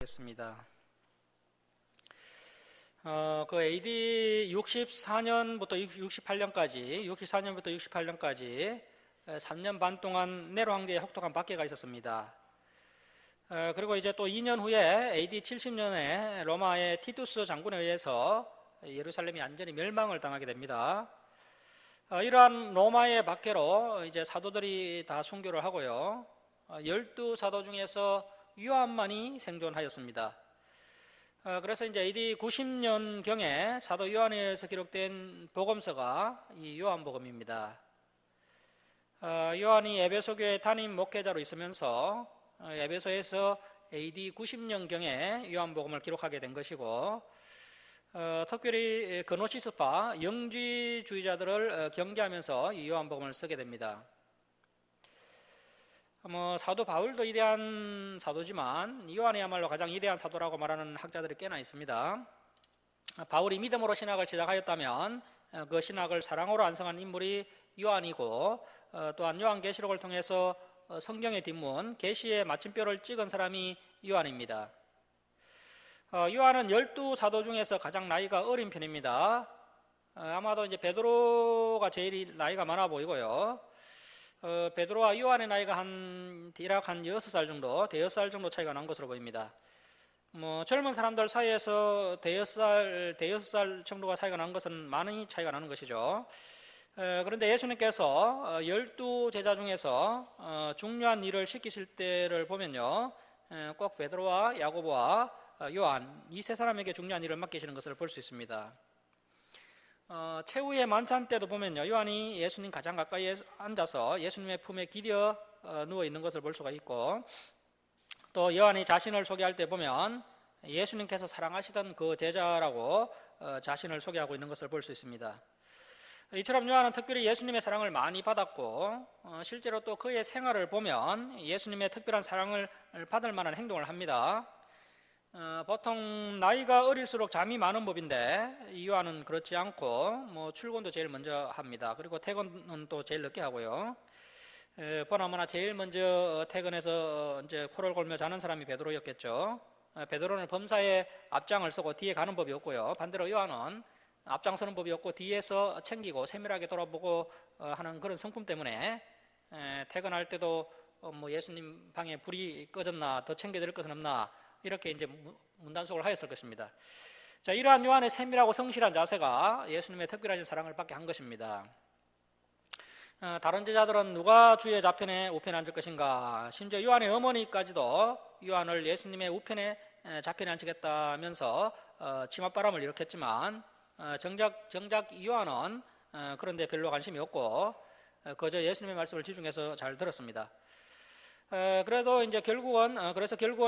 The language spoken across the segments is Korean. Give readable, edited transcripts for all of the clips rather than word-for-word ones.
하겠습니다. 그 AD 64년부터 68년까지 3년 반 동안 네로 황제의 혹독한 박해가 있었습니다. 그리고 이제 또 2년 후에 AD 70년에 로마의 티투스 장군에 의해서 예루살렘이 완전히 멸망을 당하게 됩니다. 이러한 로마의 박해로 이제 사도들이 다 순교를 하고요. 12사도 중에서 요한만이 생존하였습니다. 그래서 이제 AD 90년경에 사도 요한에 의해서 기록된 복음서가 이 요한복음입니다. 요한이 에베소교회 담임 목회자로 있으면서 에베소에서 AD 90년경에 요한복음을 기록하게 된 것이고, 특별히 그노시스파 영지주의자들을 경계하면서 이 요한복음을 쓰게 됩니다. 사도 바울도 위대한 사도지만 요한이야말로 가장 위대한 사도라고 말하는 학자들이 꽤나 있습니다. 바울이 믿음으로 신학을 시작하였다면 그 신학을 사랑으로 완성한 인물이 요한이고, 또한 요한계시록을 통해서 성경의 뒷문 계시의 마침표를 찍은 사람이 요한입니다. 요한은 12사도 중에서 가장 나이가 어린 편입니다. 아마도 이제 베드로가 제일 나이가 많아 보이고요. 베드로와 요한의 나이가 대략 한 6살 정도, 대여섯 살 정도 차이가 난 것으로 보입니다. 젊은 사람들 사이에서 대여섯 살 정도가 차이가 난 것은 많이 차이가 나는 것이죠. 그런데 예수님께서 12제자 중에서 중요한 일을 시키실 때를 보면요, 꼭 베드로와 야고보와 요한 이 세 사람에게 중요한 일을 맡기시는 것을 볼 수 있습니다. 최후의 만찬 때도 보면요, 요한이 예수님 가장 가까이에 앉아서 예수님의 품에 기대어 누워 있는 것을 볼 수가 있고, 또 요한이 자신을 소개할 때 보면 예수님께서 사랑하시던 그 제자라고 자신을 소개하고 있는 것을 볼 수 있습니다. 이처럼 요한은 특별히 예수님의 사랑을 많이 받았고, 실제로 또 그의 생활을 보면 예수님의 특별한 사랑을 받을 만한 행동을 합니다. 보통 나이가 어릴수록 잠이 많은 법인데 이 요한은 그렇지 않고 출근도 제일 먼저 합니다. 그리고 퇴근은 또 제일 늦게 하고요. 보나마나 제일 먼저 퇴근해서 이제 코를 골며 자는 사람이 베드로였겠죠. 베드로는 범사에 앞장을 서고 뒤에 가는 법이 없고요. 반대로 요한은 앞장서는 법이 없고 뒤에서 챙기고 세밀하게 돌아보고 하는 그런 성품 때문에 퇴근할 때도 예수님 방에 불이 꺼졌나, 더 챙겨드릴 것은 없나, 이렇게 이제 문단속을 하였을 것입니다. 자, 이러한 요한의 세밀하고 성실한 자세가 예수님의 특별하신 사랑을 받게 한 것입니다. 다른 제자들은 누가 주의 좌편에 우편에 앉을 것인가, 심지어 요한의 어머니까지도 요한을 예수님의 우편에 좌편에 앉히겠다면서 치맛바람을 일으켰지만 정작 요한은 그런데 별로 관심이 없고 그저 예수님의 말씀을 집중해서 잘 들었습니다. 그래도 이제 결국은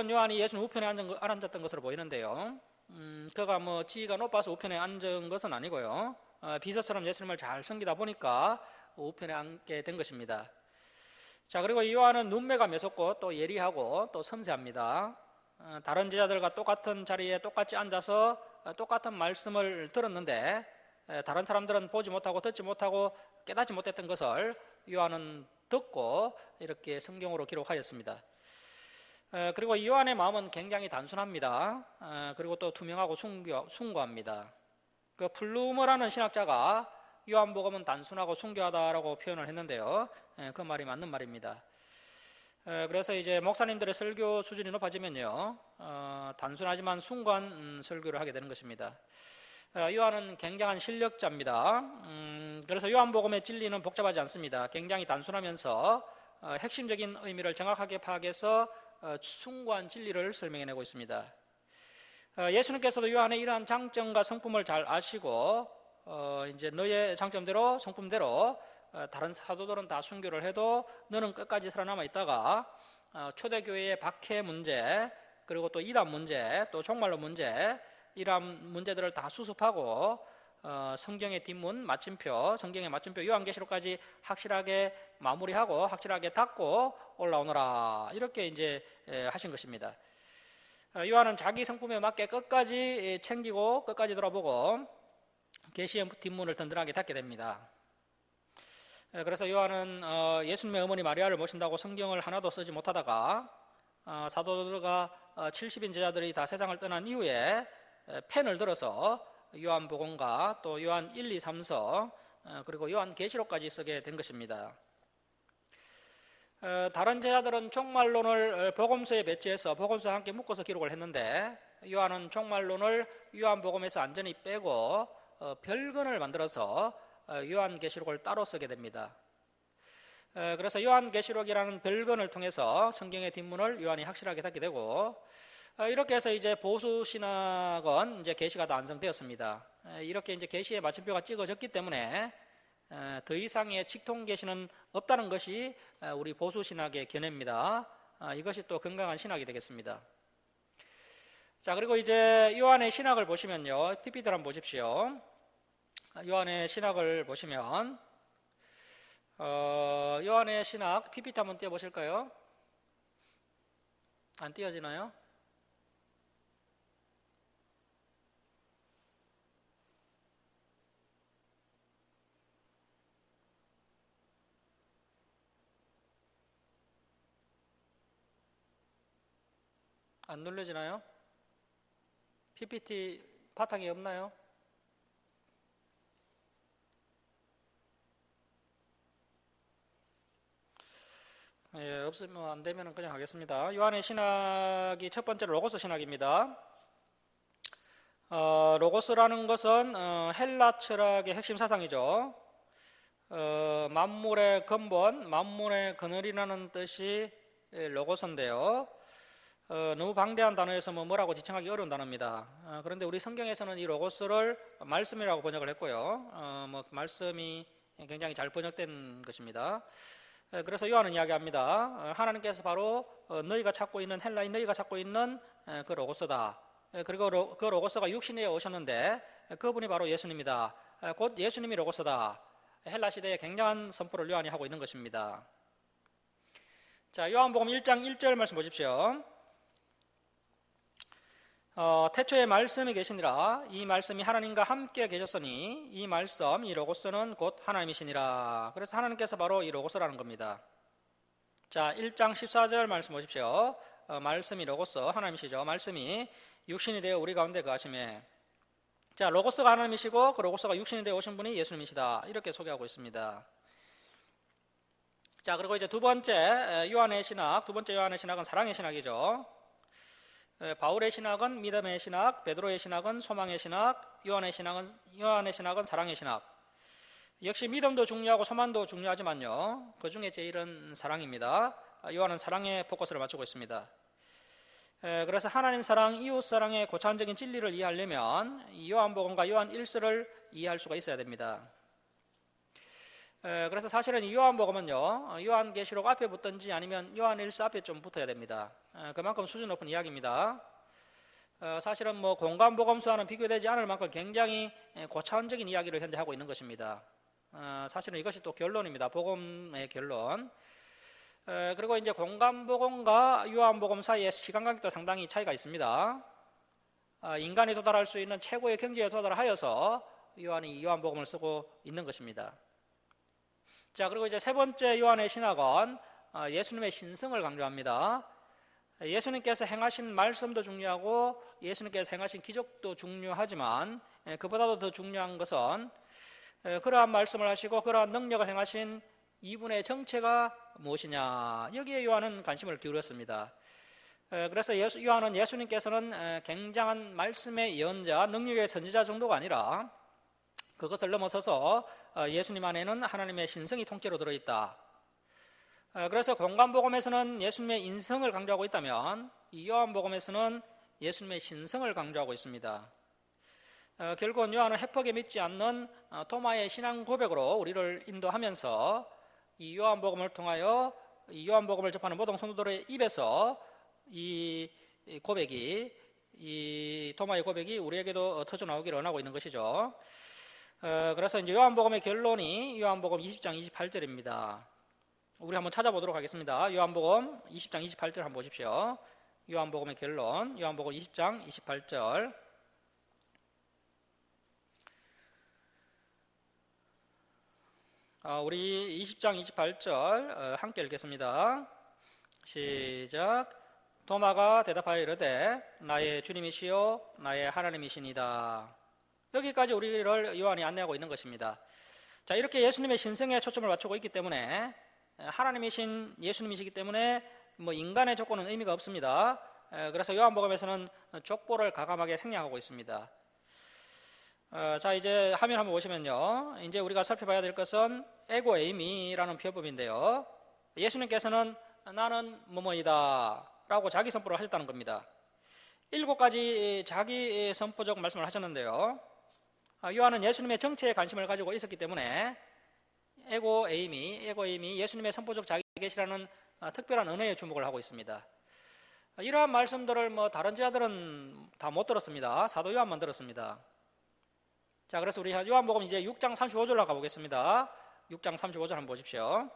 요한이 예수님 우편에 앉았던 것으로 보이는데요. 그가 지위가 높아서 우편에 앉은 것은 아니고요. 비서처럼 예수님을 잘 섬기다 보니까 우편에 앉게 된 것입니다. 자, 그리고 이 요한은 눈매가 매섭고 또 예리하고 또 섬세합니다. 다른 제자들과 똑같은 자리에 똑같이 앉아서 똑같은 말씀을 들었는데 다른 사람들은 보지 못하고 듣지 못하고 깨닫지 못했던 것을 요한은 듣고 이렇게 성경으로 기록하였습니다. 그리고 이 요한의 마음은 굉장히 단순합니다. 그리고 또 투명하고 숭고합니다. 그 플루머라는 신학자가 요한복음은 단순하고 순교하다라고 표현을 했는데요. 그 말이 맞는 말입니다. 그래서 이제 목사님들의 설교 수준이 높아지면요, 단순하지만 숭고한 설교를 하게 되는 것입니다. 요한은 굉장한 실력자입니다. 그래서 요한복음의 진리는 복잡하지 않습니다. 굉장히 단순하면서 핵심적인 의미를 정확하게 파악해서 숭고한 진리를 설명해내고 있습니다. 예수님께서도 요한의 이러한 장점과 성품을 잘 아시고 이제 너의 장점대로 성품대로 다른 사도들은 다 순교를 해도 너는 끝까지 살아남아 있다가 초대교회의 박해 문제, 그리고 또 이단 문제, 또 종말론 문제, 이러한 문제들을 다 수습하고 성경의 뒷문 마침표, 성경의 마침표 요한계시록까지 확실하게 마무리하고 확실하게 닫고 올라오너라, 이렇게 이제 하신 것입니다. 요한은 자기 성품에 맞게 끝까지 챙기고 끝까지 돌아보고 계시의 뒷문을 든든하게 닫게 됩니다. 그래서 요한은 예수님의 어머니 마리아를 모신다고 성경을 하나도 쓰지 못하다가 사도들과 70인 제자들이 다 세상을 떠난 이후에 펜을 들어서 요한복음과 또 요한 1, 2, 3서 그리고 요한계시록까지 쓰게 된 것입니다. 다른 제자들은 종말론을 복음서에 배치해서 복음서와 함께 묶어서 기록을 했는데 요한은 종말론을 요한복음에서 완전히 빼고 별건을 만들어서 요한계시록을 따로 쓰게 됩니다. 그래서 요한계시록이라는 별건을 통해서 성경의 뒷문을 요한이 확실하게 닫게 되고 이렇게 해서 이제 보수 신학은 이제 계시가 다 완성되었습니다. 이렇게 이제 계시의 마침표가 찍어졌기 때문에 더 이상의 직통 계시는 없다는 것이 우리 보수 신학의 견해입니다. 이것이 또 건강한 신학이 되겠습니다. 자, 그리고 이제 요한의 신학을 보시면요, PPT를 한번 보십시오. 요한의 신학을 보시면 요한의 신학 PPT 한번 띄워보실까요? 안 띄워지나요? 안 눌러지나요? PPT 바탕이 없나요? 예, 없으면 안 되면 그냥 하겠습니다. 요한의 신학이 첫 번째로 로고스 신학입니다. 로고스라는 것은 헬라 철학의 핵심 사상이죠. 만물의 근본, 만물의 그늘이라는 뜻이 로고스인데요. 너무 방대한 단어에서 뭐라고 지칭하기 어려운 단어입니다. 그런데 우리 성경에서는 이 로고스를 말씀이라고 번역을 했고요. 말씀이 굉장히 잘 번역된 것입니다. 그래서 요한은 이야기합니다. 하나님께서 바로 너희가 찾고 있는 헬라인 너희가 찾고 있는 그 로고스다. 그리고 그 로고스가 육신에 오셨는데 그분이 바로 예수님이다. 곧 예수님이 로고스다. 헬라 시대에 굉장한 선포를 요한이 하고 있는 것입니다. 자, 요한복음 1장 1절 말씀 보십시오. 태초에 말씀이 계시니라. 이 말씀이 하나님과 함께 계셨으니 이 말씀, 이 로고스는 곧 하나님이시니라. 그래서 하나님께서 바로 이 로고스라는 겁니다. 자, 1장 14절 말씀 보십시오. 말씀이 로고스, 하나님이시죠. 말씀이 육신이 되어 우리 가운데 거하시매. 자, 로고스가 하나님이시고 그 로고스가 육신이 되어 오신 분이 예수님이시다. 이렇게 소개하고 있습니다. 자, 그리고 이제 두 번째 요한의 신학은 사랑의 신학이죠. 바울의 신학은 믿음의 신학, 베드로의 신학은 소망의 신학, 요한의 신학은 사랑의 신학. 역시 믿음도 중요하고 소망도 중요하지만요, 그 중에 제일은 사랑입니다. 요한은 사랑에 포커스를 맞추고 있습니다. 그래서 하나님 사랑, 이웃 사랑의 고차원적인 진리를 이해하려면 이 요한복음과 요한 1서를 이해할 수가 있어야 됩니다. 그래서 사실은 이 요한복음은요, 요한계시록 앞에 붙든지 아니면 요한 1서 앞에 좀 붙어야 됩니다. 그만큼 수준 높은 이야기입니다. 사실은 공간복음서와는 비교되지 않을 만큼 굉장히 고차원적인 이야기를 현재 하고 있는 것입니다. 사실은 이것이 또 결론입니다. 복음의 결론. 그리고 이제 공간복음과 요한복음 사이의 시간 간격도 상당히 차이가 있습니다. 인간이 도달할 수 있는 최고의 경지에 도달하여서 요한이 요한복음을 쓰고 있는 것입니다. 자, 그리고 이제 세 번째 요한의 신학은 예수님의 신성을 강조합니다. 예수님께서 행하신 말씀도 중요하고 예수님께서 행하신 기적도 중요하지만 그보다도 더 중요한 것은 그러한 말씀을 하시고 그러한 능력을 행하신 이분의 정체가 무엇이냐, 여기에 요한은 관심을 기울였습니다. 그래서 요한은 예수님께서는 굉장한 말씀의 예언자, 능력의 선지자 정도가 아니라 그것을 넘어서서 예수님 안에는 하나님의 신성이 통째로 들어있다. 그래서 공간복음에서는 예수님의 인성을 강조하고 있다면 이 요한복음에서는 예수님의 신성을 강조하고 있습니다. 결국은 요한은 해퍽에 믿지 않는 토마의 신앙 고백으로 우리를 인도하면서 이 요한복음을 통하여 이 요한복음을 접하는 모든 성도들의 입에서 이 고백이, 이 토마의 고백이 우리에게도 터져 나오기를 원하고 있는 것이죠. 그래서 이제 요한복음의 결론이 요한복음 20장 28절입니다. 우리 한번 찾아보도록 하겠습니다. 요한복음 20장 28절 한번 보십시오. 요한복음의 결론, 요한복음 20장 28절. 우리 20장 28절 함께 읽겠습니다. 시작. 도마가 대답하여 이르되 나의 주님이시요 나의 하나님이시니이다. 여기까지 우리를 요한이 안내하고 있는 것입니다. 자, 이렇게 예수님의 신성에 초점을 맞추고 있기 때문에 하나님이신 예수님이시기 때문에 뭐 인간의 조건은 의미가 없습니다. 그래서 요한복음에서는 족보를 가감하게 생략하고 있습니다. 자, 이제 화면 한번 보시면요, 이제 우리가 살펴봐야 될 것은 에고 에이미라는 표현법인데요, 예수님께서는 나는 뭐뭐이다 라고 자기 선포를 하셨다는 겁니다. 7가지 자기 선포적 말씀을 하셨는데요, 요한은 예수님의 정체에 관심을 가지고 있었기 때문에 에고 에이미, 예수님의 선포적 자기 계시라는 특별한 은혜에 주목을 하고 있습니다. 이러한 말씀들을 뭐 다른 제자들은 다 못 들었습니다. 사도 요한만 들었습니다. 자, 그래서 우리 요한복음 이제 6장 35절로 가보겠습니다. 6장 35절 한번 보십시오.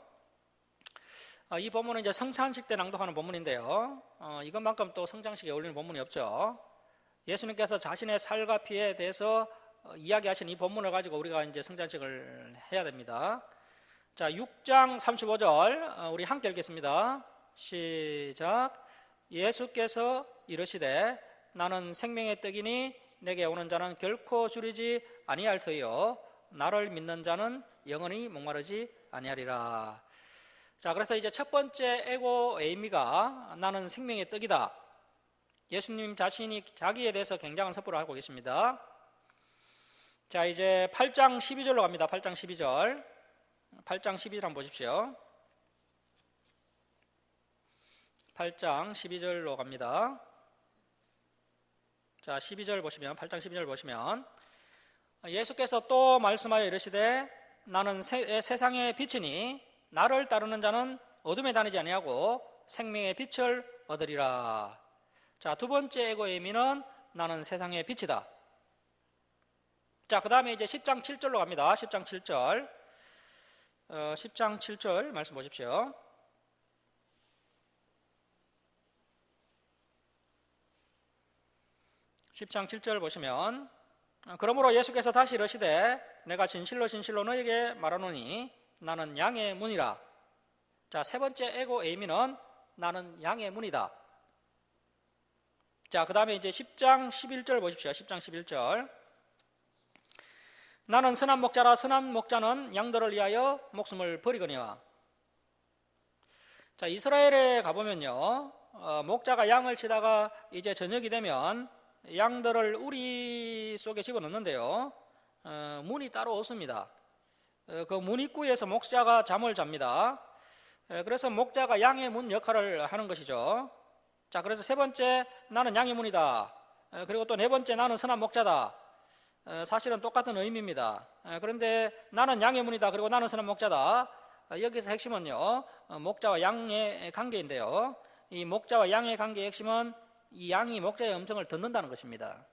이 본문은 이제 성찬식 때 낭독하는 본문인데요, 이것만큼 또 성장식에 어울리는 본문이 없죠. 예수님께서 자신의 살과 피에 대해서 이야기하신 이 본문을 가지고 우리가 이제 성찬식을 해야 됩니다. 자, 6장 35절 우리 함께 읽겠습니다. 시작. 예수께서 이르시되 나는 생명의 떡이니 내게 오는 자는 결코 줄이지 아니할 터이요 나를 믿는 자는 영원히 목마르지 아니하리라. 자, 그래서 이제 첫 번째 에고 에이미가 나는 생명의 떡이다. 예수님 자신이 자기에 대해서 굉장한 선포를 하고 계십니다. 자, 이제 8장 12절로 갑니다. 8장 12절. 8장 12절 한번 보십시오. 8장 12절로 갑니다. 자, 12절 보시면, 8장 12절 보시면, 예수께서 또 말씀하여 이르시되 나는 세상의 빛이니 나를 따르는 자는 어둠에 다니지 아니하고 생명의 빛을 얻으리라. 자, 두 번째 에고 의미는 나는 세상의 빛이다. 자, 그 다음에 이제 10장 7절로 갑니다. 10장 7절. 10장 7절 말씀 보십시오. 10장 7절 보시면, 그러므로 예수께서 다시 이르시되 내가 진실로 진실로 너에게 말하노니 나는 양의 문이라. 자, 세 번째 에고 에이미는 나는 양의 문이다. 자, 그 다음에 이제 10장 11절 보십시오. 10장 11절. 나는 선한 목자라. 선한 목자는 양들을 위하여 목숨을 버리거니와. 자, 이스라엘에 가보면요, 목자가 양을 치다가 이제 저녁이 되면 양들을 우리 속에 집어넣는데요, 문이 따로 없습니다. 그 문 입구에서 목자가 잠을 잡니다. 그래서 목자가 양의 문 역할을 하는 것이죠. 자, 그래서 세 번째 나는 양의 문이다. 그리고 또 네 번째 나는 선한 목자다. 사실은 똑같은 의미입니다. 그런데 나는 양의 문이다. 그리고 나는 선한 목자다. 여기서 핵심은요, 목자와 양의 관계인데요, 이 목자와 양의 관계의 핵심은 이 양이 목자의 음성을 듣는다는 것입니다.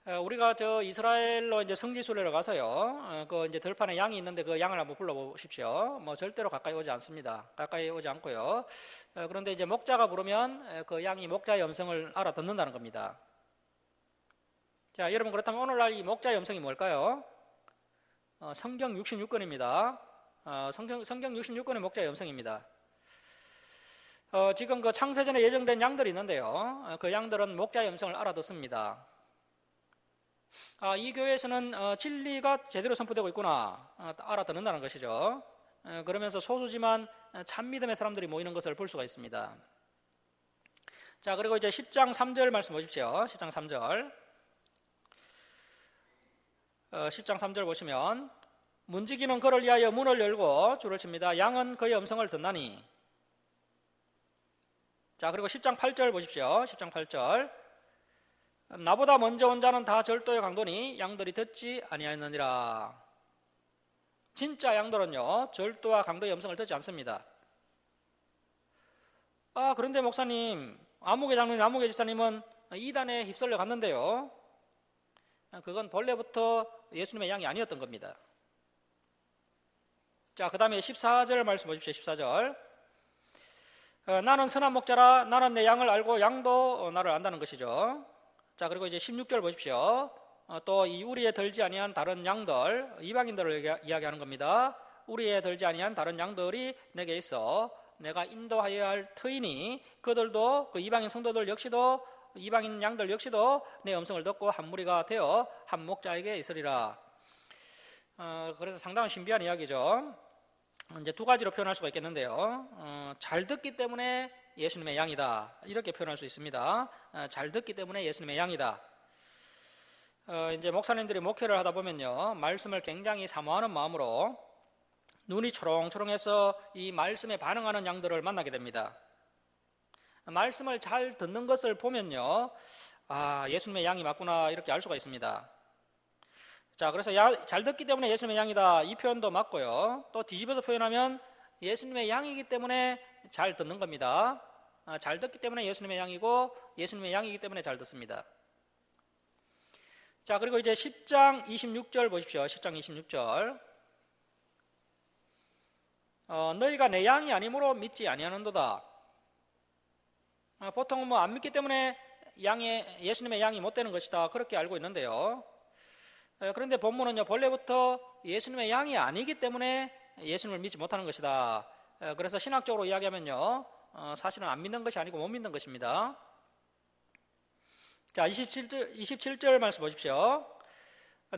우리가 저 이스라엘로 이제 성지순례를 가서요, 그 이제 들판에 양이 있는데 그 양을 한번 불러보십시오. 뭐 절대로 가까이 오지 않습니다. 가까이 오지 않고요. 그런데 이제 목자가 부르면 그 양이 목자의 음성을 알아듣는다는 겁니다. 자, 여러분, 그렇다면 오늘날 이 목자의 음성이 뭘까요? 성경 66권입니다. 성경 66권의 목자의 음성입니다. 지금 그 창세전에 예정된 양들이 있는데요, 그 양들은 목자의 음성을 알아듣습니다. 이 교회에서는 진리가 제대로 선포되고 있구나, 알아듣는다는 것이죠. 그러면서 소수지만 참 믿음의 사람들이 모이는 것을 볼 수가 있습니다. 자, 그리고 이제 10장 3절 말씀 보십시오. 10장 3절. 10장 3절 보시면, 문지기는 그를 위하여 문을 열고 줄을 칩니다. 양은 그의 음성을 듣나니. 자, 그리고 10장 8절 보십시오. 10장 8절. 나보다 먼저 온 자는 다 절도의 강도니 양들이 듣지 아니하였느니라. 진짜 양들은요, 절도와 강도의 음성을 듣지 않습니다. 그런데 목사님, 아무개 장로님, 아무개 지사님은 이단에 휩쓸려 갔는데요, 그건 본래부터 예수님의 양이 아니었던 겁니다. 자, 그 다음에 14절 말씀 보십시오. 14절. 나는 선한 목자라. 나는 내 양을 알고 양도 나를 안다는 것이죠. 자, 그리고 이제 16절 보십시오. 또 이 우리에 들지 아니한 다른 양들, 이방인들을 이야기하는 겁니다. 우리에 들지 아니한 다른 양들이 내게 있어 내가 인도하여야 할 터이니 그들도 그 이방인 성도들 역시도 이방인 양들 역시도 내 음성을 듣고 한 무리가 되어 한 목자에게 있으리라. 그래서 상당히 신비한 이야기죠. 이제 두 가지로 표현할 수가 있겠는데요. 잘 듣기 때문에 예수님의 양이다, 이렇게 표현할 수 있습니다. 잘 듣기 때문에 예수님의 양이다. 이제 목사님들이 목회를 하다 보면요, 말씀을 굉장히 사모하는 마음으로 눈이 초롱초롱해서 이 말씀에 반응하는 양들을 만나게 됩니다. 말씀을 잘 듣는 것을 보면요, 예수님의 양이 맞구나, 이렇게 알 수가 있습니다. 자, 그래서 잘 듣기 때문에 예수님의 양이다, 이 표현도 맞고요. 또 뒤집어서 표현하면 예수님의 양이기 때문에 잘 듣는 겁니다. 잘 듣기 때문에 예수님의 양이고 예수님의 양이기 때문에 잘 듣습니다. 자, 그리고 이제 10장 26절 보십시오. 10장 26절. 너희가 내 양이 아니므로 믿지 아니하는도다. 보통은 뭐 안 믿기 때문에 예수님의 양이 못 되는 것이다, 그렇게 알고 있는데요. 그런데 본문은요, 본래부터 예수님의 양이 아니기 때문에 예수님을 믿지 못하는 것이다. 그래서 신학적으로 이야기하면요, 사실은 안 믿는 것이 아니고 못 믿는 것입니다. 자, 27절 말씀 보십시오.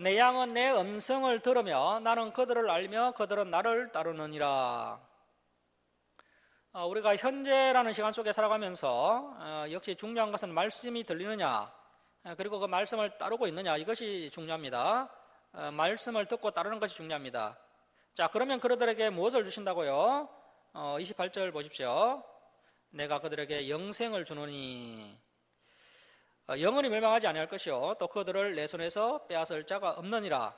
내 양은 내 음성을 들으며 나는 그들을 알며 그들은 나를 따르느니라. 우리가 현재라는 시간 속에 살아가면서 역시 중요한 것은 말씀이 들리느냐, 그리고 그 말씀을 따르고 있느냐, 이것이 중요합니다. 말씀을 듣고 따르는 것이 중요합니다. 자, 그러면 그들에게 무엇을 주신다고요? 28절 보십시오. 내가 그들에게 영생을 주노니, 영원히 멸망하지 아니할 것이요 또 그들을 내 손에서 빼앗을 자가 없느니라.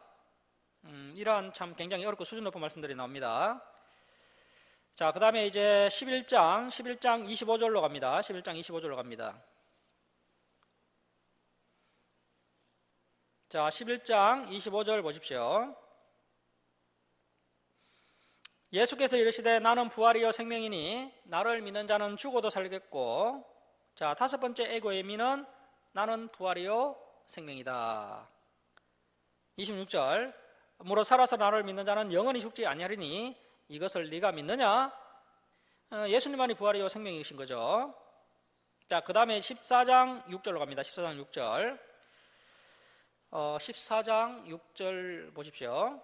이러한 참 굉장히 어렵고 수준 높은 말씀들이 나옵니다. 자, 그 다음에 이제 11장 25절로 갑니다. 11장 25절로 갑니다. 자, 11장 25절 보십시오. 예수께서 이르시되 나는 부활이요 생명이니 나를 믿는 자는 죽어도 살겠고, 자, 다섯 번째 애고의 의미는 나는 부활이요 생명이다. 26절. 무릇 살아서 나를 믿는 자는 영원히 죽지 아니하리니 이것을 네가 믿느냐? 예수님만이 부활이요 생명이신 거죠. 자, 그 다음에 14장 6절로 갑니다. 14장 6절. 14장 6절 보십시오.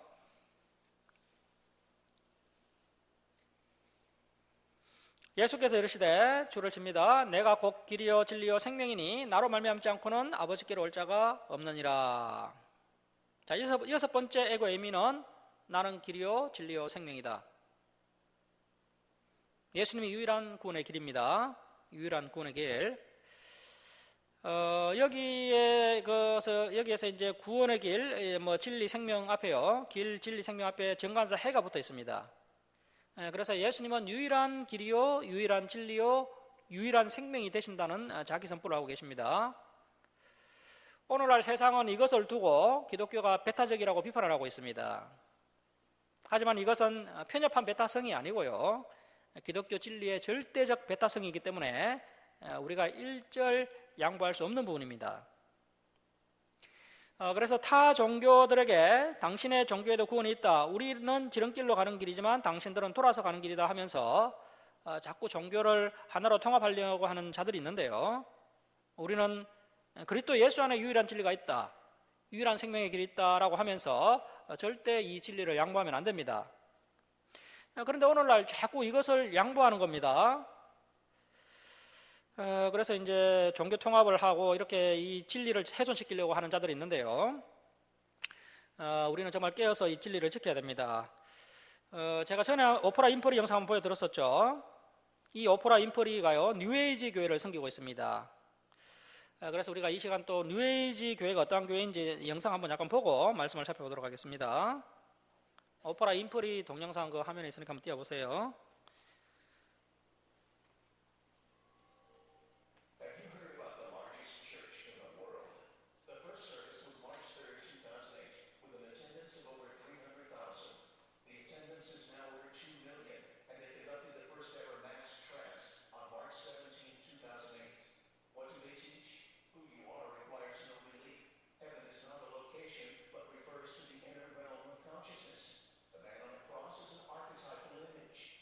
예수께서 이르시되 주를 칩니다. 내가 곧 길이요 진리요 생명이니 나로 말미암지 않고는 아버지께로 올 자가 없느니라. 자, 여섯 번째 애고의 의미는 나는 길이요 진리요 생명이다. 예수님이 유일한 구원의 길입니다. 유일한 구원의 길. 여기에서 이제 구원의 길, 진리 생명 앞에요. 길, 진리, 생명 앞에 정관사 해가 붙어 있습니다. 그래서 예수님은 유일한 길이요, 유일한 진리요, 유일한 생명이 되신다는 자기 선포를 하고 계십니다. 오늘날 세상은 이것을 두고 기독교가 배타적이라고 비판을 하고 있습니다. 하지만 이것은 편협한 배타성이 아니고요, 기독교 진리의 절대적 배타성이기 때문에 우리가 일절 양보할 수 없는 부분입니다. 그래서 타 종교들에게 당신의 종교에도 구원이 있다, 우리는 지름길로 가는 길이지만 당신들은 돌아서 가는 길이다 하면서 자꾸 종교를 하나로 통합하려고 하는 자들이 있는데요, 우리는 그리스도 예수 안에 유일한 진리가 있다, 유일한 생명의 길이 있다라고 하면서 절대 이 진리를 양보하면 안 됩니다. 그런데 오늘날 자꾸 이것을 양보하는 겁니다. 그래서 이제 종교 통합을 하고 이렇게 이 진리를 훼손시키려고 하는 자들이 있는데요, 우리는 정말 깨어서 이 진리를 지켜야 됩니다. 제가 전에 오프라 인프리 영상 한번 보여드렸었죠. 이 오프라 인프리가요, 뉴에이지 교회를 섬기고 있습니다. 그래서 우리가 이 시간 또 뉴에이지 교회가 어떠한 교회인지 영상 한번 잠깐 보고 말씀을 살펴보도록 하겠습니다. 오프라 인프리 동영상 그 화면에 있으니까 한번 띄워보세요. Consciousness. The man on the cross is an archetypal image.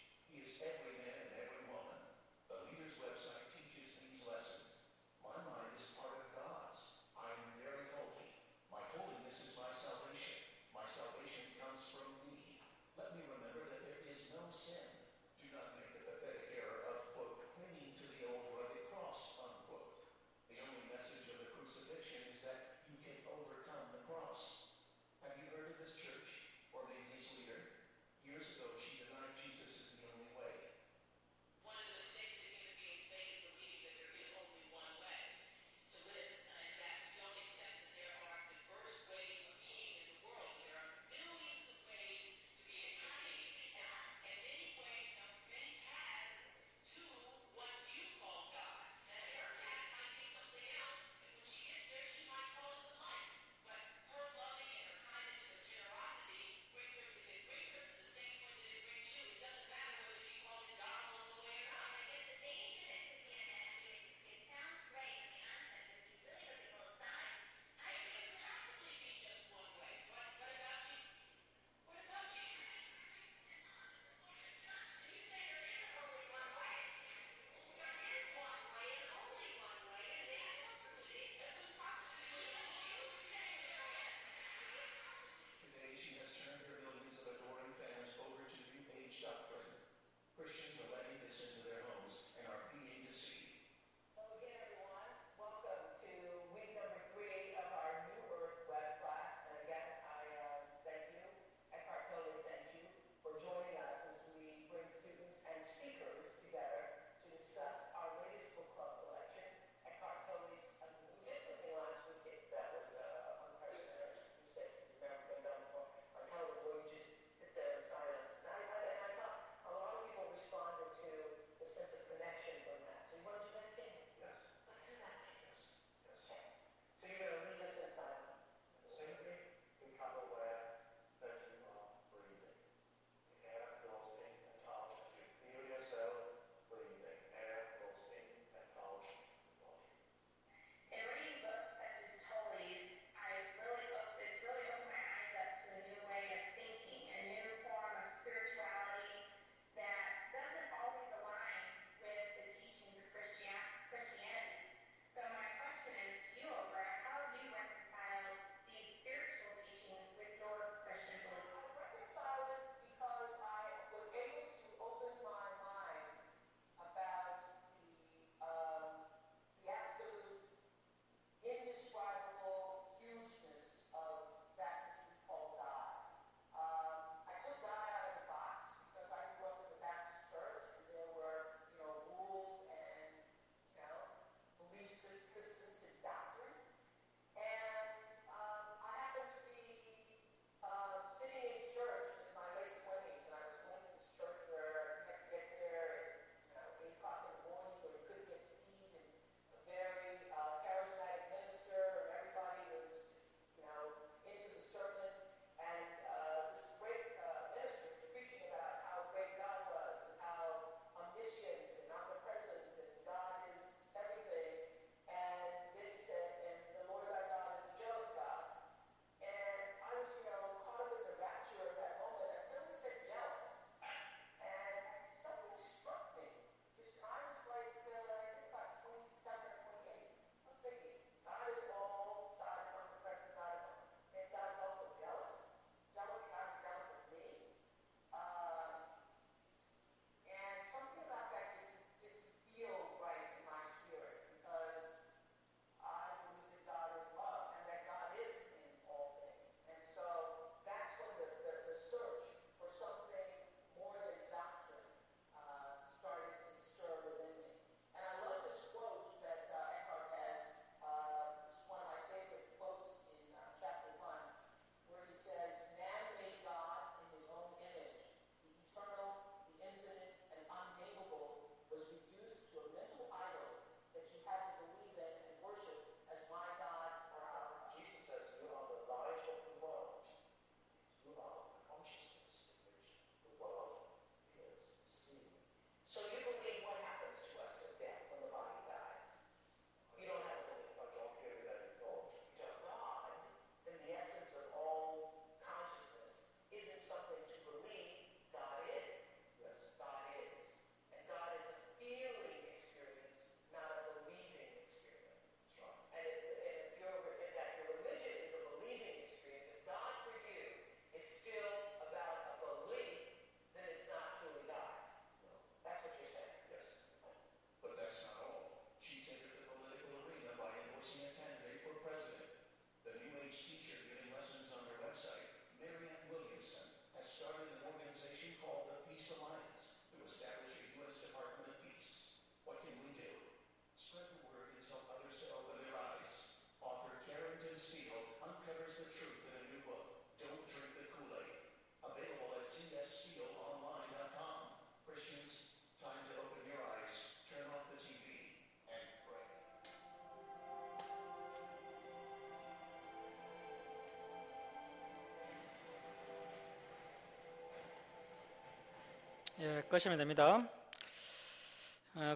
예, 끄시면 됩니다.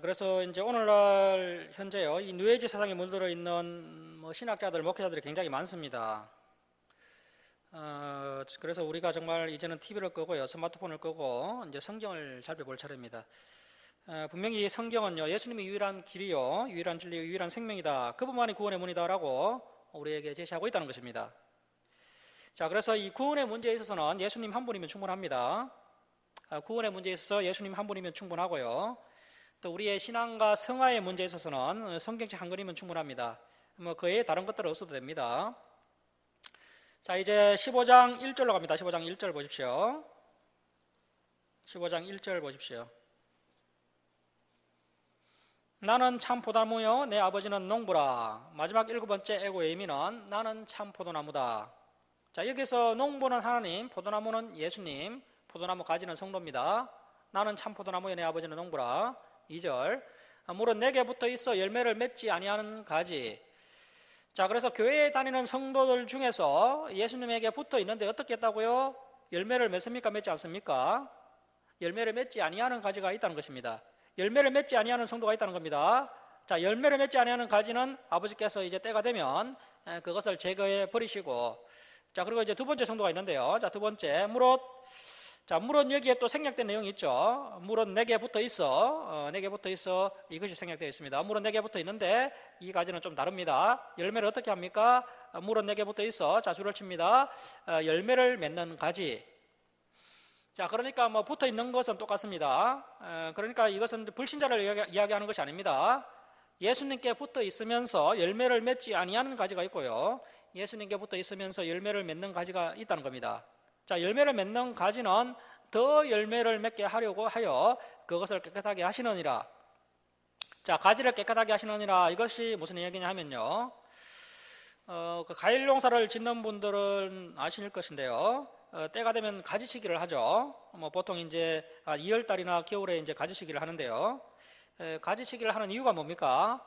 그래서 이제 오늘날 현재요, 이 뉴에이지 세상에 물들어 있는 신학자들, 목회자들이 굉장히 많습니다. 그래서 우리가 정말 이제는 TV를 끄고요, 스마트폰을 끄고 이제 성경을 살펴볼 차례입니다. 분명히 성경은요, 예수님이 유일한 길이요, 유일한 진리, 유일한 생명이다. 그분만이 구원의 문이다라고 우리에게 제시하고 있다는 것입니다. 자, 그래서 이 구원의 문제에 있어서는 예수님 한 분이면 충분합니다. 구원의 문제에 있어서 예수님 한 분이면 충분하고요. 또 우리의 신앙과 성화의 문제에 있어서는 성경책 한 권이면 충분합니다. 그 외에 다른 것들은 없어도 됩니다. 자, 이제 15장 1절로 갑니다. 15장 1절 보십시오. 15장 1절 보십시오. 나는 참 포도나무요 내 아버지는 농부라. 마지막 7번째 에고의 의미는 나는 참 포도나무다. 자, 여기서 농부는 하나님, 포도나무는 예수님, 포도나무 가지는 성도입니다. 나는 참 포도나무요 내 아버지는 농부라. 2절, 물은 내게 붙어 있어 열매를 맺지 아니하는 가지. 자, 그래서 교회에 다니는 성도들 중에서 예수님에게 붙어 있는데 어떻게 했다고요? 열매를 맺습니까? 맺지 않습니까? 열매를 맺지 아니하는 가지가 있다는 것입니다. 열매를 맺지 아니하는 성도가 있다는 겁니다. 자, 열매를 맺지 아니하는 가지는 아버지께서 이제 때가 되면 그것을 제거해 버리시고, 자, 그리고 이제 두 번째 성도가 있는데요. 자, 두 번째, 물은 여기에 또 생략된 내용이 있죠. 물은 내게 붙어 있어. 내게 붙어 있어. 이것이 생략되어 있습니다. 물은 내게 붙어 있는데 이 가지는 좀 다릅니다. 열매를 어떻게 합니까? 물은 내게 붙어 있어. 자, 줄을 칩니다. 열매를 맺는 가지. 자, 그러니까 붙어 있는 것은 똑같습니다. 그러니까 이것은 불신자를 이야기하는 것이 아닙니다. 예수님께 붙어 있으면서 열매를 맺지 아니하는 가지가 있고요. 예수님께 붙어 있으면서 열매를 맺는 가지가 있다는 겁니다. 자, 열매를 맺는 가지는 더 열매를 맺게 하려고 하여 그것을 깨끗하게 하시느니라. 자, 가지를 깨끗하게 하시느니라. 이것이 무슨 이야기냐 하면요, 그 과일 농사를 짓는 분들은 아실 것인데요. 때가 되면 가지치기를 하죠. 보통 이제 2월달이나 겨울에 이제 가지치기를 하는데요. 가지치기를 하는 이유가 뭡니까?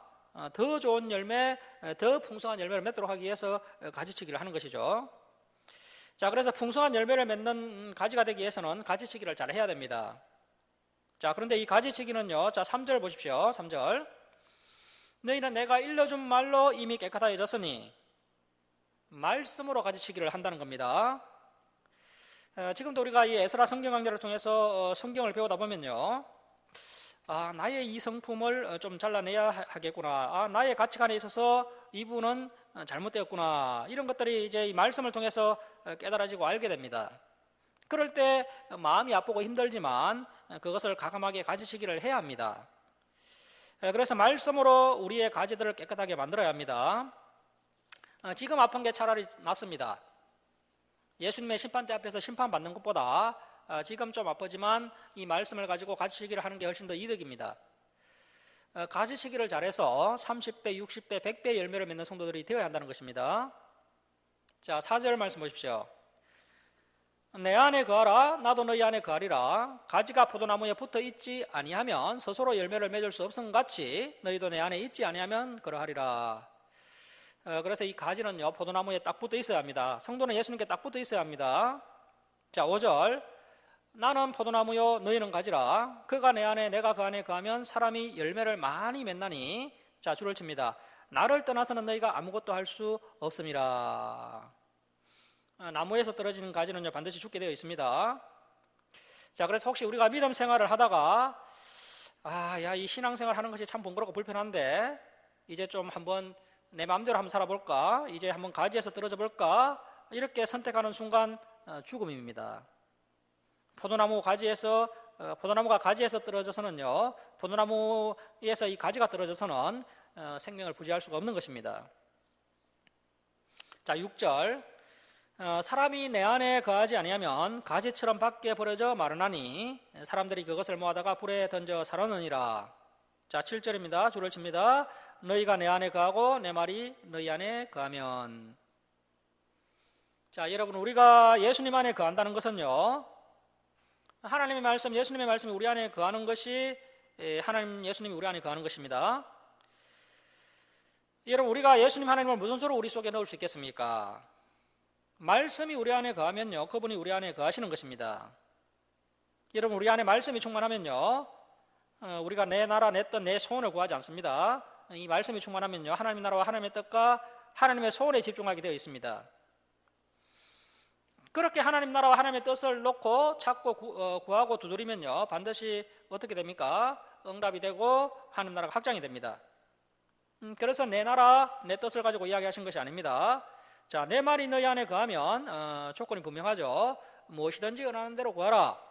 더 좋은 열매, 더 풍성한 열매를 맺도록 하기 위해서 가지치기를 하는 것이죠. 자, 그래서 풍성한 열매를 맺는 가지가 되기 위해서는 가지치기를 잘 해야 됩니다. 자, 그런데 이 가지치기는요, 자, 3절 보십시오. 3절. 너희는 내가 일러준 말로 이미 깨끗하여졌으니, 말씀으로 가지치기를 한다는 겁니다. 지금도 우리가 이 에스라 성경 강좌를 통해서 성경을 배우다 보면요, 나의 이 성품을 좀 잘라내야 하겠구나. 나의 가치관에 있어서 이분은 잘못되었구나. 이런 것들이 이제 이 말씀을 통해서 깨달아지고 알게 됩니다. 그럴 때 마음이 아프고 힘들지만 그것을 과감하게 가지치기를 해야 합니다. 그래서 말씀으로 우리의 가지들을 깨끗하게 만들어야 합니다. 지금 아픈 게 차라리 낫습니다. 예수님의 심판대 앞에서 심판받는 것보다 지금 좀 아프지만 이 말씀을 가지고 가지치기를 하는 게 훨씬 더 이득입니다. 가지치기를 잘해서 30배, 60배, 100배 열매를 맺는 성도들이 되어야 한다는 것입니다. 자, 4절 말씀 보십시오. 내 안에 거하라, 나도 너희 안에 거하리라. 가지가 포도나무에 붙어 있지 아니하면 스스로 열매를 맺을 수 없음 같이 너희도 내 안에 있지 아니하면 그러하리라. 그래서 이 가지는요, 포도나무에 딱 붙어 있어야 합니다. 성도는 예수님께 딱 붙어 있어야 합니다. 자, 5절. 나는 포도나무요 너희는 가지라. 그가 내 안에 내가 그 안에 거하면 사람이 열매를 많이 맺나니. 자, 줄을 칩니다. 나를 떠나서는 너희가 아무것도 할 수 없음이라. 나무에서 떨어지는 가지는요 반드시 죽게 되어 있습니다. 자, 그래서 혹시 우리가 믿음 생활을 하다가 이 신앙생활 하는 것이 참 번거롭고 불편한데 이제 좀 한번 내 마음대로 한번 살아볼까, 이제 한번 가지에서 떨어져 볼까, 이렇게 선택하는 순간 죽음입니다. 포도나무가 가지에서 떨어져서는요, 포도나무에서 이 가지가 떨어져서는 생명을 부지할 수가 없는 것입니다. 자, 6절. 사람이 내 안에 거하지 아니하면 가지처럼 밖에 버려져 마르나니 사람들이 그것을 모아다가 불에 던져 사르느니라. 자, 7절입니다. 줄을 칩니다. 너희가 내 안에 거하고 내 말이 너희 안에 거하면. 자, 여러분, 우리가 예수님 안에 거한다는 것은요, 하나님의 말씀, 예수님의 말씀이 우리 안에 거하는 것이 하나님, 예수님이 우리 안에 거하는 것입니다. 여러분, 우리가 예수님 하나님을 무슨 수로 우리 속에 넣을 수 있겠습니까? 말씀이 우리 안에 거하면요, 그분이 우리 안에 거하시는 것입니다. 여러분, 우리 안에 말씀이 충만하면요, 우리가 내 나라, 내 뜻, 내 소원을 구하지 않습니다. 이 말씀이 충만하면요, 하나님의 나라와 하나님의 뜻과 하나님의 소원에 집중하게 되어 있습니다. 그렇게 하나님 나라와 하나님의 뜻을 놓고 찾고 구하고 두드리면요, 반드시 어떻게 됩니까? 응답이 되고 하나님 나라가 확장이 됩니다. 그래서 내 나라, 내 뜻을 가지고 이야기하신 것이 아닙니다. 자, 내 말이 너희 안에 거하면 조건이 분명하죠. 무엇이든지 원하는 대로 구하라.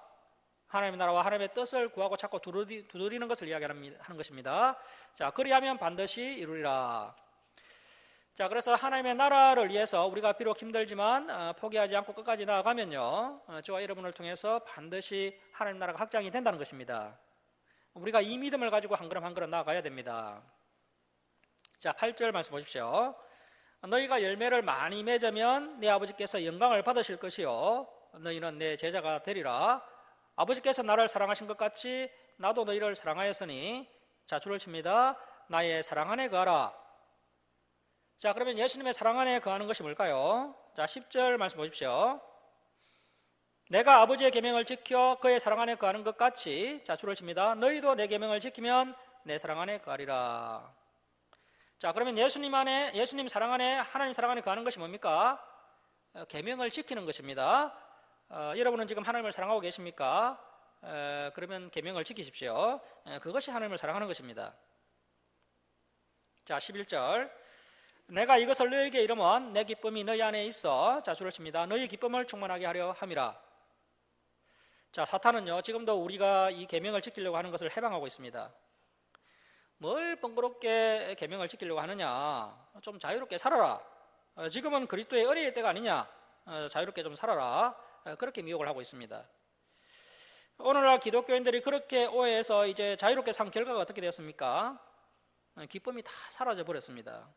하나님의 나라와 하나님의 뜻을 구하고 찾고 두드리는 것을 이야기하는 것입니다. 자, 그리하면 반드시 이루리라. 자, 그래서 하나님의 나라를 위해서 우리가 비록 힘들지만 포기하지 않고 끝까지 나아가면요, 저와 여러분을 통해서 반드시 하나님 나라가 확장이 된다는 것입니다. 우리가 이 믿음을 가지고 한 걸음 한 걸음 나아가야 됩니다. 자, 8절 말씀 보십시오. 너희가 열매를 많이 맺으면 내 아버지께서 영광을 받으실 것이요 너희는 내 제자가 되리라. 아버지께서 나를 사랑하신 것 같이 나도 너희를 사랑하였으니, 자, 줄을 칩니다. 나의 사랑 안에 거하라. 자, 그러면 예수님의 사랑 안에 거하는 것이 뭘까요? 자, 10절 말씀 보십시오. 내가 아버지의 계명을 지켜 그의 사랑 안에 거하는 것 같이, 자, 줄을 칩니다. 너희도 내 계명을 지키면 내 사랑 안에 거하리라. 자, 그러면 예수님 사랑 안에, 하나님 사랑 안에 거하는 것이 뭡니까? 계명을 지키는 것입니다. 여러분은 지금 하나님을 사랑하고 계십니까? 그러면 계명을 지키십시오. 그것이 하나님을 사랑하는 것입니다. 자, 11절. 내가 이것을 너희에게 이르면 내 기쁨이 너희 안에 있어, 자, 줄을 칩니다. 너희 기쁨을 충만하게 하려 함이라. 자, 사탄은요, 지금도 우리가 이 계명을 지키려고 하는 것을 해방하고 있습니다. 뭘 번거롭게 계명을 지키려고 하느냐? 좀 자유롭게 살아라. 지금은 그리스도의 은혜의 때가 아니냐? 자유롭게 좀 살아라. 그렇게 미혹을 하고 있습니다. 오늘날 기독교인들이 그렇게 오해해서 이제 자유롭게 산 결과가 어떻게 되었습니까? 기쁨이 다 사라져 버렸습니다.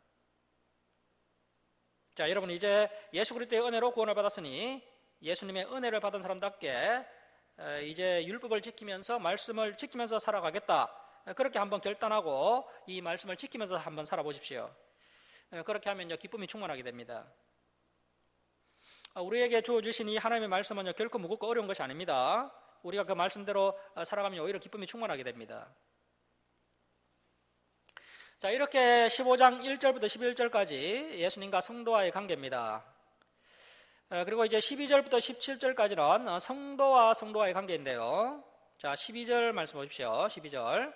자, 여러분, 이제 예수 그리스도의 은혜로 구원을 받았으니 예수님의 은혜를 받은 사람답게 이제 율법을 지키면서, 말씀을 지키면서 살아가겠다. 그렇게 한번 결단하고 이 말씀을 지키면서 한번 살아보십시오. 그렇게 하면요, 기쁨이 충만하게 됩니다. 우리에게 주어주신 이 하나님의 말씀은요, 결코 무겁고 어려운 것이 아닙니다. 우리가 그 말씀대로 살아가면 오히려 기쁨이 충만하게 됩니다. 자, 이렇게 15장 1절부터 11절까지 예수님과 성도와의 관계입니다. 그리고 이제 12절부터 17절까지는 성도와 성도와의 관계인데요. 자, 12절 말씀 보십시오. 12절.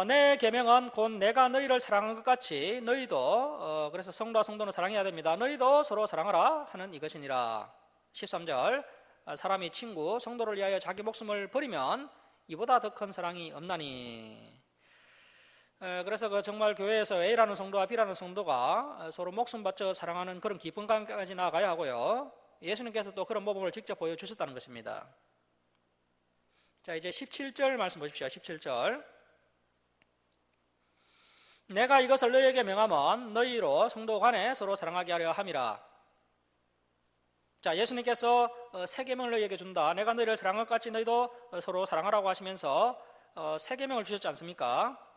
내 계명은 곧 내가 너희를 사랑한 것 같이 너희도, 그래서 성도와 성도는 사랑해야 됩니다. 너희도 서로 사랑하라 하는 이것이니라. 13절. 사람이 친구, 성도를 위하여 자기 목숨을 버리면 이보다 더 큰 사랑이 없나니. 그래서 그 정말 교회에서 A라는 성도와 B라는 성도가 서로 목숨 바쳐 사랑하는 그런 깊은 관계까지 나아가야 하고요. 예수님께서 또 그런 모범을 직접 보여주셨다는 것입니다. 자, 이제 17절 말씀 보십시오. 17절. 내가 이것을 너희에게 명하면 너희로 성도 간에 서로 사랑하게 하려 함이라. 자, 예수님께서 새 계명을 너희에게 준다. 내가 너희를 사랑할 것 같이 너희도 서로 사랑하라고 하시면서 새 계명을 주셨지 않습니까?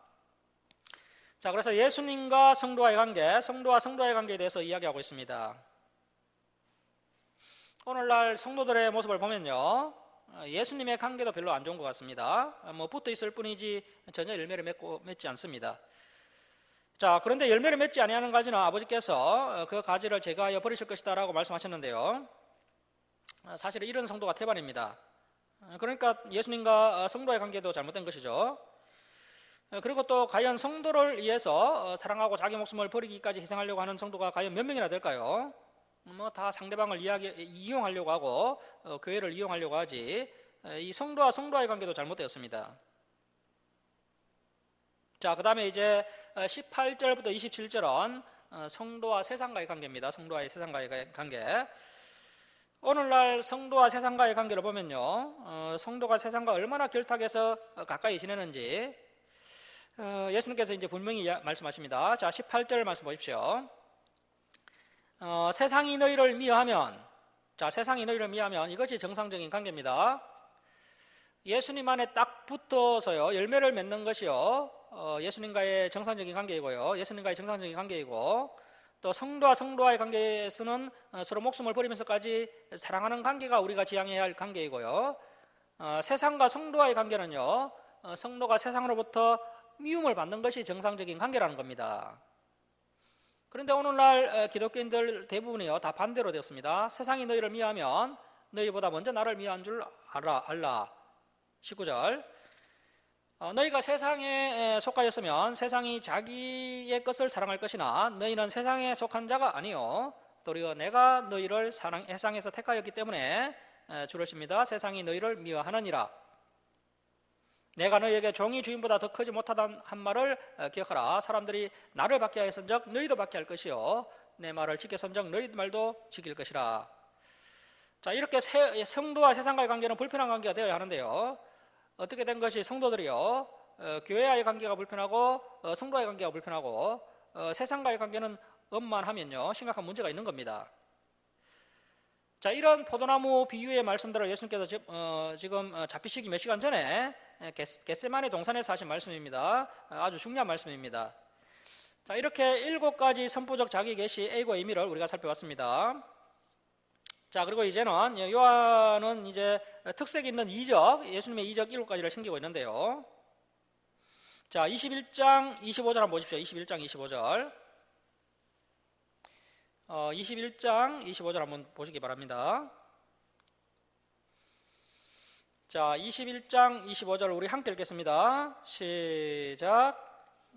자, 그래서 예수님과 성도와의 관계, 성도와 성도와의 관계에 대해서 이야기하고 있습니다. 오늘날 성도들의 모습을 보면요, 예수님의 관계도 별로 안 좋은 것 같습니다. 붙어 있을 뿐이지 전혀 열매를 맺지 않습니다. 자, 그런데 열매를 맺지 아니하는 가지는 아버지께서 그 가지를 제거하여 버리실 것이다 라고 말씀하셨는데요. 사실은 이런 성도가 태반입니다. 그러니까 예수님과 성도의 관계도 잘못된 것이죠. 그리고 또 과연 성도를 위해서 사랑하고 자기 목숨을 버리기까지 희생하려고 하는 성도가 과연 몇 명이나 될까요? 다 상대방을 이용하려고 하고 교회를 이용하려고 하지, 이 성도와 성도와의 관계도 잘못되었습니다. 자, 그 다음에 이제 18절부터 27절은 성도와 세상과의 관계입니다. 성도와의 세상과의 관계. 오늘날 성도와 세상과의 관계를 보면요, 성도가 세상과 얼마나 결탁해서 가까이 지내는지 예수님께서 이제 분명히 말씀하십니다. 자, 18절 말씀 보십시오. 세상이 너희를 미워하면, 자, 세상이 너희를 미워하면 이것이 정상적인 관계입니다. 예수님 안에 딱 붙어서요, 열매를 맺는 것이요, 예수님과의 정상적인 관계이고요, 예수님과의 정상적인 관계이고, 또 성도와 성도와의 관계에서는 서로 목숨을 버리면서까지 사랑하는 관계가 우리가 지향해야 할 관계이고요. 세상과 성도와의 관계는요, 성도가 세상으로부터 미움을 받는 것이 정상적인 관계라는 겁니다. 그런데 오늘날 기독교인들 대부분이요, 다 반대로 되었습니다. 세상이 너희를 미워하면 너희보다 먼저 나를 미워한 줄 알라. 19절. 너희가 세상에 속하였으면 세상이 자기의 것을 사랑할 것이나 너희는 세상에 속한 자가 아니요 도리어 내가 너희를 세상에서 택하였기 때문에 주를 씁니다. 세상이 너희를 미워하느니라. 내가 너희에게 종이 주인보다 더 크지 못하다는 한 말을 기억하라. 사람들이 나를 받게 하였은즉 너희도 받게 할 것이요 내 말을 지켰은즉 너희 말도 지킬 것이라. 자, 이렇게 성도와 세상과의 관계는 불편한 관계가 되어야 하는데요, 어떻게 된 것이 성도들이요, 교회와의 관계가 불편하고 성도와의 관계가 불편하고 세상과의 관계는 원만하면요 심각한 문제가 있는 겁니다. 자, 이런 포도나무 비유의 말씀들을 예수님께서 지금 잡히시기 몇 시간 전에 겟세마네 동산에서 하신 말씀입니다. 아주 중요한 말씀입니다. 자, 이렇게 7가지 선포적 자기 계시 A고 의미를 우리가 살펴봤습니다. 자, 그리고 이제는 요한은 이제 특색 있는 이적, 예수님의 이적 7가지를 챙기고 있는데요. 자, 21장 25절 한번 보십시오. 21장 25절. 21장 25절 한번 보시기 바랍니다. 자, 21장 25절 우리 함께 읽겠습니다. 시작.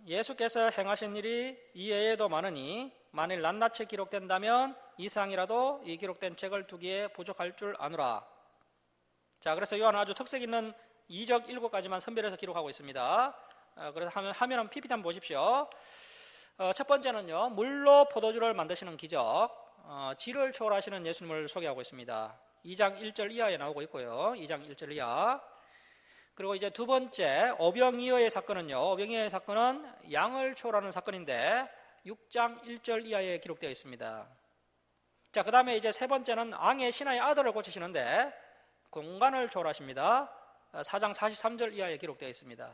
예수께서 행하신 일이 이외에도 많으니 만일 낱낱이 기록된다면 이상이라도 이 기록된 책을 두기에 부족할 줄 아노라. 자, 그래서 요한은 아주 특색 있는 이적 7가지만 선별해서 기록하고 있습니다. 그래서 화면 PPT 한번 보십시오. 첫 번째는요, 물로 포도주를 만드시는 기적, 지를 초월하시는 예수님을 소개하고 있습니다. 2장 1절 이하에 나오고 있고요. 2장 1절 이하. 그리고 이제 두 번째 오병이어의 사건은요, 오병이어의 사건은 양을 초월하는 사건인데 6장 1절 이하에 기록되어 있습니다. 자, 그 다음에 이제 세 번째는 앙의 신하의 아들을 고치시는데 공간을 초월하십니다. 4장 43절 이하에 기록되어 있습니다.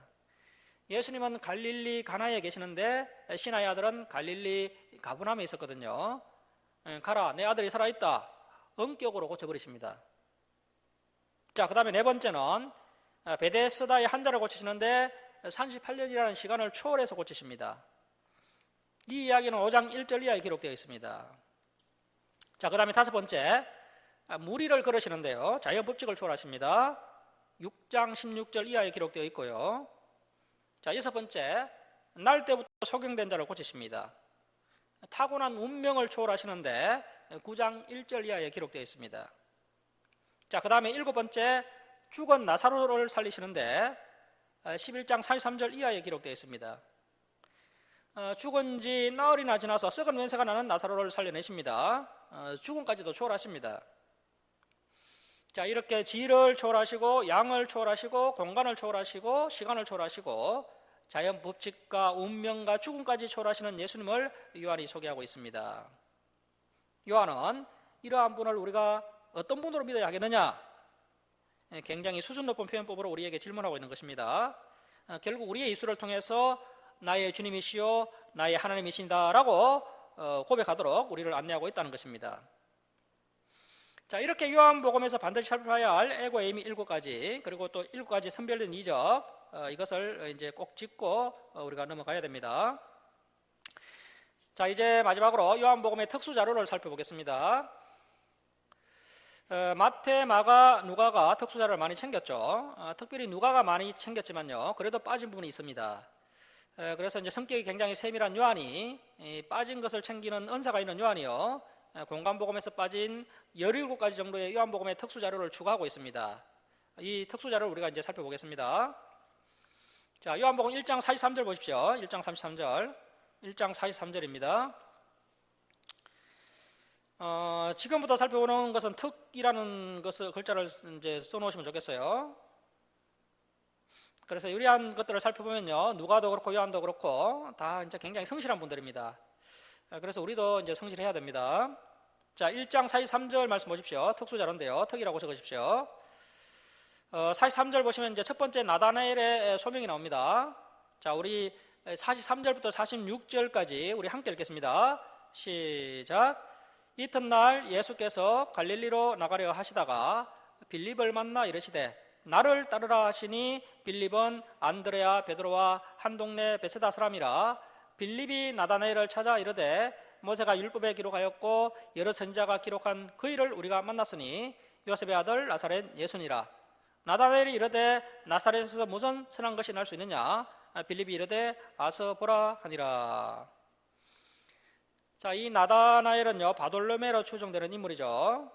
예수님은 갈릴리 가나에 계시는데 신하의 아들은 갈릴리 가브나움에 있었거든요. 가라, 내 아들이 살아있다. 엄격으로 고쳐버리십니다. 자, 그 다음에 네 번째는 베데스다의 환자를 고치시는데 38년이라는 시간을 초월해서 고치십니다. 이 이야기는 5장 1절 이하에 기록되어 있습니다. 자, 그 다음에 다섯 번째, 무리를 걸으시는데요, 자연법칙을 초월하십니다. 6장 16절 이하에 기록되어 있고요. 자, 여섯 번째, 날 때부터 소경된 자를 고치십니다. 타고난 운명을 초월하시는데 9장 1절 이하에 기록되어 있습니다. 자, 그 다음에 일곱 번째, 죽은 나사로를 살리시는데 11장 43절 이하에 기록되어 있습니다. 죽은 지 나흘이나 지나서 썩은 냄새가 나는 나사로를 살려내십니다. 죽음까지도 초월하십니다. 자, 이렇게 지를 초월하시고 양을 초월하시고 공간을 초월하시고 시간을 초월하시고 자연 법칙과 운명과 죽음까지 초월하시는 예수님을 요한이 소개하고 있습니다. 요한은 이러한 분을 우리가 어떤 분으로 믿어야 하겠느냐? 굉장히 수준 높은 표현법으로 우리에게 질문하고 있는 것입니다. 결국 우리의 입술을 통해서 나의 주님이시요 나의 하나님이신다라고 고백하도록 우리를 안내하고 있다는 것입니다. 자, 이렇게 요한복음에서 반드시 살펴야 할 에고 에이미 7가지, 그리고 또 7가지 선별된 이적, 이것을 이제 꼭 짚고 우리가 넘어가야 됩니다. 자, 이제 마지막으로 요한복음의 특수 자료를 살펴보겠습니다. 마태, 마가, 누가가 특수 자료를 많이 챙겼죠. 특별히 누가가 많이 챙겼지만요, 그래도 빠진 부분이 있습니다. 그래서 이제 성격이 굉장히 세밀한 요한이 빠진 것을 챙기는 은사가 있는 요한이요, 공간복음에서 빠진 17가지 정도의 요한복음의 특수 자료를 추가하고 있습니다. 이 특수 자료를 우리가 이제 살펴보겠습니다. 자, 요한복음 1장 43절 보십시오. 1장 43절. 1장 43절입니다. 지금부터 살펴보는 것은 특이라는 것을 글자를 이제 써놓으시면 좋겠어요. 그래서 유리한 것들을 살펴보면요, 누가도 그렇고 요한도 그렇고 다 이제 굉장히 성실한 분들입니다. 그래서 우리도 이제 성실해야 됩니다. 자, 1장 43절 말씀 보십시오. 특수 자료인데요, 특이라고 적으십시오. 43절 보시면 이제 첫 번째 나다나엘의 소명이 나옵니다. 자, 우리 43절부터 46절까지 우리 함께 읽겠습니다. 시작. 이튿날 예수께서 갈릴리로 나가려 하시다가 빌립을 만나 이르시되 나를 따르라 하시니 빌립은 안드레아 베드로와 한 동네 베세다 사람이라. 빌립이 나다나엘을 찾아 이르되 모세가 율법에 기록하였고 여러 선지자가 기록한 그 일을 우리가 만났으니 요셉의 아들 나사렛 예수니라. 나다나엘이 이르되 나사렛에서 무슨 선한 것이 날 수 있느냐? 빌립이 이르되 아서 보라 하니라. 자, 이 나다나엘은요 바돌로메로 추정되는 인물이죠.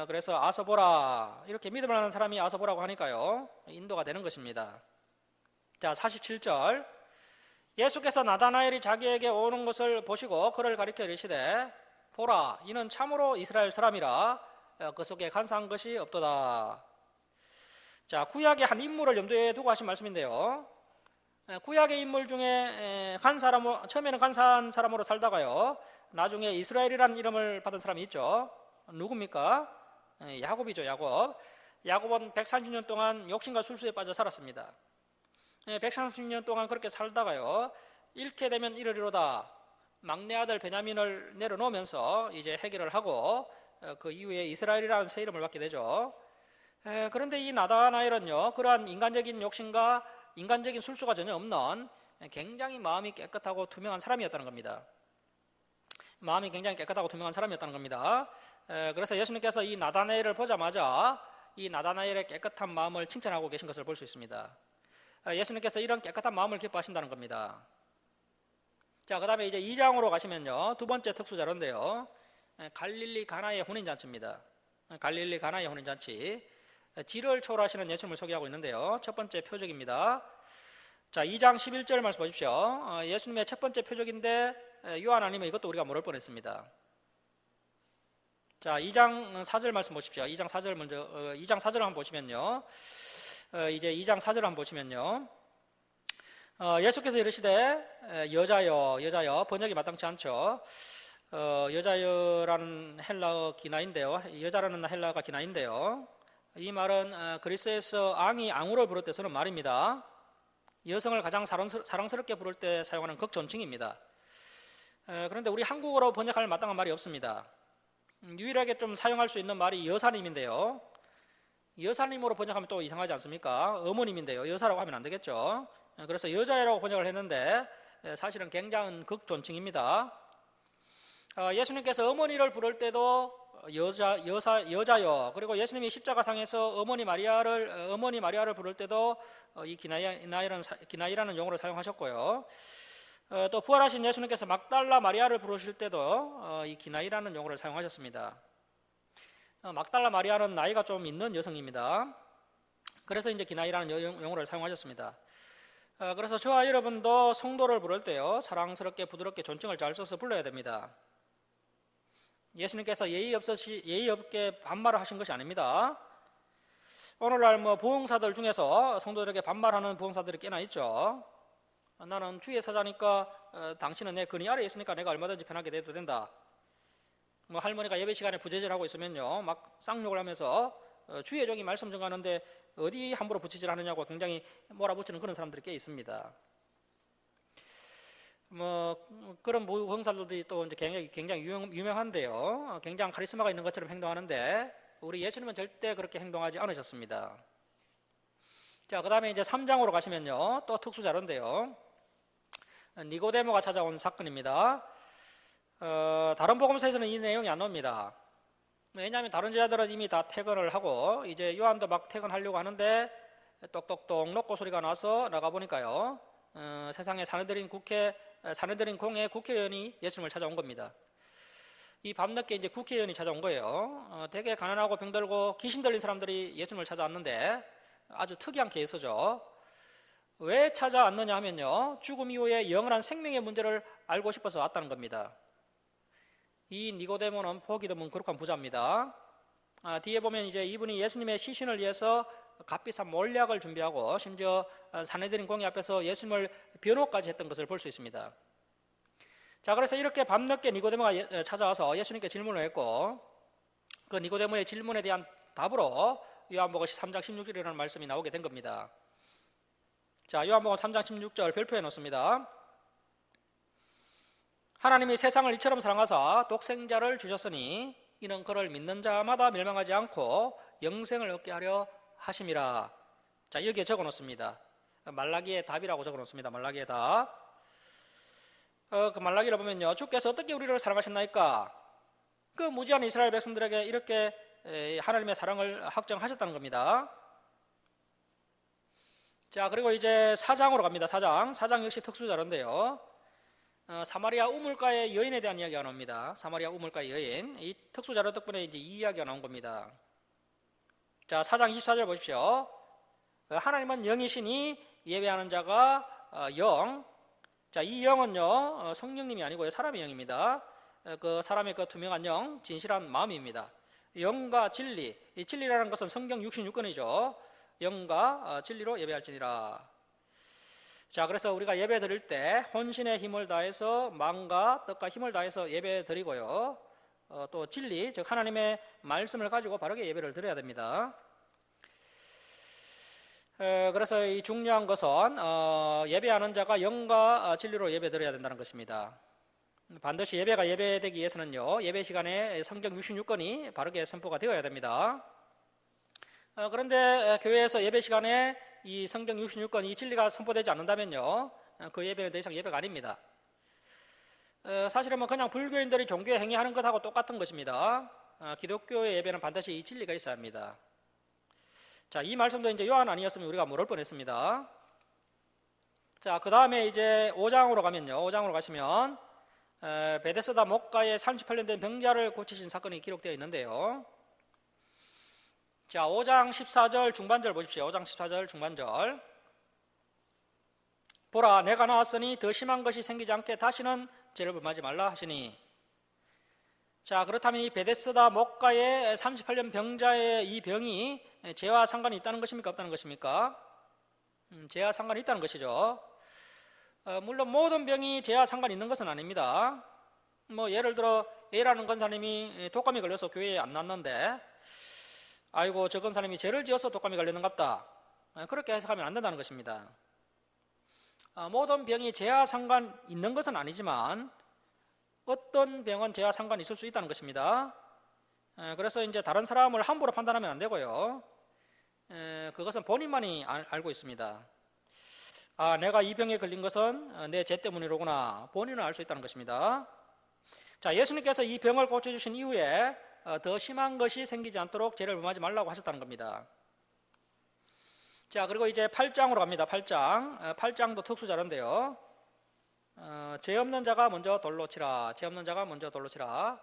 그래서 아서 보라, 이렇게 믿음을 하는 사람이 아서 보라고 하니까요 인도가 되는 것입니다. 자, 47절. 예수께서 나다나엘이 자기에게 오는 것을 보시고 그를 가리켜 이르시되 보라, 이는 참으로 이스라엘 사람이라 그 속에 간사한 것이 없도다. 자, 구약의 한 인물을 염두에 두고 하신 말씀인데요, 구약의 인물 중에 한 사람, 처음에는 간사한 사람으로 살다가요 나중에 이스라엘이라는 이름을 받은 사람이 있죠. 누굽니까? 야곱이죠. 야곱은 130년 동안 욕심과 술수에 빠져 살았습니다. 130년 동안 그렇게 살다가요 잃게 되면 잃으리로다 막내 아들 베냐민을 내려놓으면서 이제 해결을 하고 그 이후에 이스라엘이라는 새 이름을 받게 되죠. 그런데 이 나다나엘은요 그러한 인간적인 욕심과 인간적인 술수가 전혀 없는 굉장히 마음이 깨끗하고 투명한 사람이었다는 겁니다. 마음이 굉장히 깨끗하고 투명한 사람이었다는 겁니다. 그래서 예수님께서 이 나다나엘을 보자마자 이 나다나엘의 깨끗한 마음을 칭찬하고 계신 것을 볼 수 있습니다. 예수님께서 이런 깨끗한 마음을 기뻐하신다는 겁니다. 자, 그 다음에 이제 2장으로 가시면요 두 번째 특수자료인데요, 갈릴리 가나의 혼인잔치입니다. 갈릴리 가나의 혼인잔치, 지를 초월하시는 예수님을 소개하고 있는데요, 첫 번째 표적입니다. 자, 2장 11절 말씀 보십시오. 예수님의 첫 번째 표적인데 요한 아니면 이것도 우리가 모를 뻔했습니다. 자, 2장 4절 말씀 보십시오. 2장 4절 먼저 2장 4절 한번 보시면요, 이제 2장 4절 한번 보시면요, 예수께서 이르시되 여자여, 번역이 마땅치 않죠. 여자여라는 헬라어 기나인데요, 여자라는 헬라어가 기나인데요, 이 말은 그리스에서 앙이 앙우를 부를 때 쓰는 말입니다. 여성을 가장 사랑스럽게 부를 때 사용하는 극존칭입니다. 그런데 우리 한국어로 번역할 마땅한 말이 없습니다. 유일하게 좀 사용할 수 있는 말이 여사님인데요, 여사님으로 번역하면 또 이상하지 않습니까? 어머님인데요, 여사라고 하면 안 되겠죠. 그래서 여자라고 번역을 했는데 사실은 굉장한 극존칭입니다. 예수님께서 어머니를 부를 때도 여자여, 그리고 예수님이 십자가상에서 어머니 마리아를 부를 때도 이 기나이라는 용어를 사용하셨고요. 또 부활하신 예수님께서 막달라 마리아를 부르실 때도 이 기나이라는 용어를 사용하셨습니다. 막달라 마리아는 나이가 좀 있는 여성입니다. 그래서 이제 기나이라는 용어를 사용하셨습니다. 그래서 저와 여러분도 성도를 부를 때요 사랑스럽게 부드럽게 존칭을 잘 써서 불러야 됩니다. 예수님께서 예의 없게 반말을 하신 것이 아닙니다. 오늘날 부흥사들 중에서 성도들에게 반말하는 부흥사들이 꽤나 있죠. 나는 주의 사자니까 당신은 내 근위 아래에 있으니까 내가 얼마든지 편하게 대도 된다. 할머니가 예배 시간에 부재질하고 있으면요 막 쌍욕을 하면서 주의 종이 말씀 전하는데 어디 함부로 부채질하느냐고 굉장히 몰아붙이는 그런 사람들이 꽤 있습니다. 그런 부흥사들도 또 이제 굉장히 유명한데요, 굉장히 카리스마가 있는 것처럼 행동하는데 우리 예수님은 절대 그렇게 행동하지 않으셨습니다. 자, 그 다음에 이제 3장으로 가시면요 또 특수자료인데요, 니고데모가 찾아온 사건입니다. 다른 복음서에서는 이 내용이 안 나옵니다. 왜냐하면 다른 제자들은 이미 다 퇴근을 하고 이제 요한도 막 퇴근하려고 하는데 똑똑똑 놓고 소리가 나서 나가보니까요 세상에 사내들인 공의 국회의원이 예수님을 찾아온 겁니다. 이 밤늦게 이제 국회의원이 찾아온 거예요. 되게 가난하고 병들고 귀신 들린 사람들이 예수님을 찾아왔는데 아주 특이한 케이스죠. 왜 찾아왔느냐 하면요 죽음 이후에 영원한 생명의 문제를 알고 싶어서 왔다는 겁니다. 이 니고데모는 보기 드문 거룩한 부자입니다. 뒤에 보면 이제 이분이 예수님의 시신을 위해서 값비싼 몰약을 준비하고 심지어 사내들인 공의 앞에서 예수님을 변호까지 했던 것을 볼 수 있습니다. 자, 그래서 이렇게 밤늦게 니고데모가 찾아와서 예수님께 질문을 했고 그 니고데모의 질문에 대한 답으로 요한복음 3장 16절이라는 말씀이 나오게 된 겁니다. 자, 요한복음 3장 16절 별표해 놓습니다. 하나님이 세상을 이처럼 사랑하사 독생자를 주셨으니 이는 그를 믿는 자마다 멸망하지 않고 영생을 얻게 하려 하심이라. 자, 여기에 적어놓습니다. 말라기의 답이라고 적어놓습니다. 말라기의 답. 그 말라기를 보면요, 주께서 어떻게 우리를 사랑하셨나이까? 그 무지한 이스라엘 백성들에게 이렇게 하나님의 사랑을 확정하셨다는 겁니다. 자, 그리고 이제 4장으로 갑니다. 4장 역시 특수자료인데요. 사마리아 우물가의 여인에 대한 이야기가 나옵니다. 사마리아 우물가의 여인. 이 특수자료 덕분에 이제 이 이야기가 나온 겁니다. 자, 4장 24절 보십시오. 하나님은 영이시니 예배하는 자가 영. 자, 이 영은요, 성령님이 아니고요, 사람의 영입니다. 그 사람의 그 투명한 영, 진실한 마음입니다. 영과 진리, 이 진리라는 것은 성경 66권이죠. 영과 진리로 예배할지니라. 자, 그래서 우리가 예배 드릴 때 혼신의 힘을 다해서 마음과 뜻과 힘을 다해서 예배 드리고요. 또 진리, 즉 하나님의 말씀을 가지고 바르게 예배를 드려야 됩니다. 그래서 이 중요한 것은 예배하는 자가 영과 진리로 예배 드려야 된다는 것입니다. 반드시 예배가 예배되기 위해서는요, 예배 시간에 성경 66권이 바르게 선포가 되어야 됩니다. 그런데 교회에서 예배 시간에 이 성경 66권 이 진리가 선포되지 않는다면요, 그 예배는 더 이상 예배가 아닙니다. 사실은 그냥 불교인들이 종교에 행위하는 것하고 똑같은 것입니다. 기독교의 예배는 반드시 이 진리가 있어야 합니다. 자, 이 말씀도 이제 요한 아니었으면 우리가 모를 뻔했습니다. 자, 그 다음에 이제 5장으로 가면요, 5장으로 가시면 베데스다 목가에 38년 된 병자를 고치신 사건이 기록되어 있는데요. 자, 5장 14절 중반절 보십시오. 5장 14절 중반절. 보라, 내가 나왔으니 더 심한 것이 생기지 않게 다시는 죄를 범하지 말라 하시니. 자, 그렇다면 이 베데스다 목가의 38년 병자의 이 병이 죄와 상관이 있다는 것입니까? 없다는 것입니까? 죄와 상관이 있다는 것이죠. 물론 모든 병이 죄와 상관이 있는 것은 아닙니다. 예를 들어 A라는 권사님이 독감이 걸려서 교회에 안 났는데, 아이고 저 권사님이 죄를 지어서 독감이 걸리는 것 같다, 그렇게 해석하면 안 된다는 것입니다. 모든 병이 죄와 상관 있는 것은 아니지만 어떤 병은 죄와 상관이 있을 수 있다는 것입니다. 그래서 이제 다른 사람을 함부로 판단하면 안 되고요. 그것은 본인만이 알고 있습니다. 내가 이 병에 걸린 것은 내 죄 때문이로구나, 본인은 알 수 있다는 것입니다. 자, 예수님께서 이 병을 고쳐주신 이후에 더 심한 것이 생기지 않도록 죄를 범하지 말라고 하셨다는 겁니다. 자, 그리고 이제 8장으로 갑니다. 8장도 특수자료인데요. 죄 없는 자가 먼저 돌로 치라. 죄 없는 자가 먼저 돌로 치라.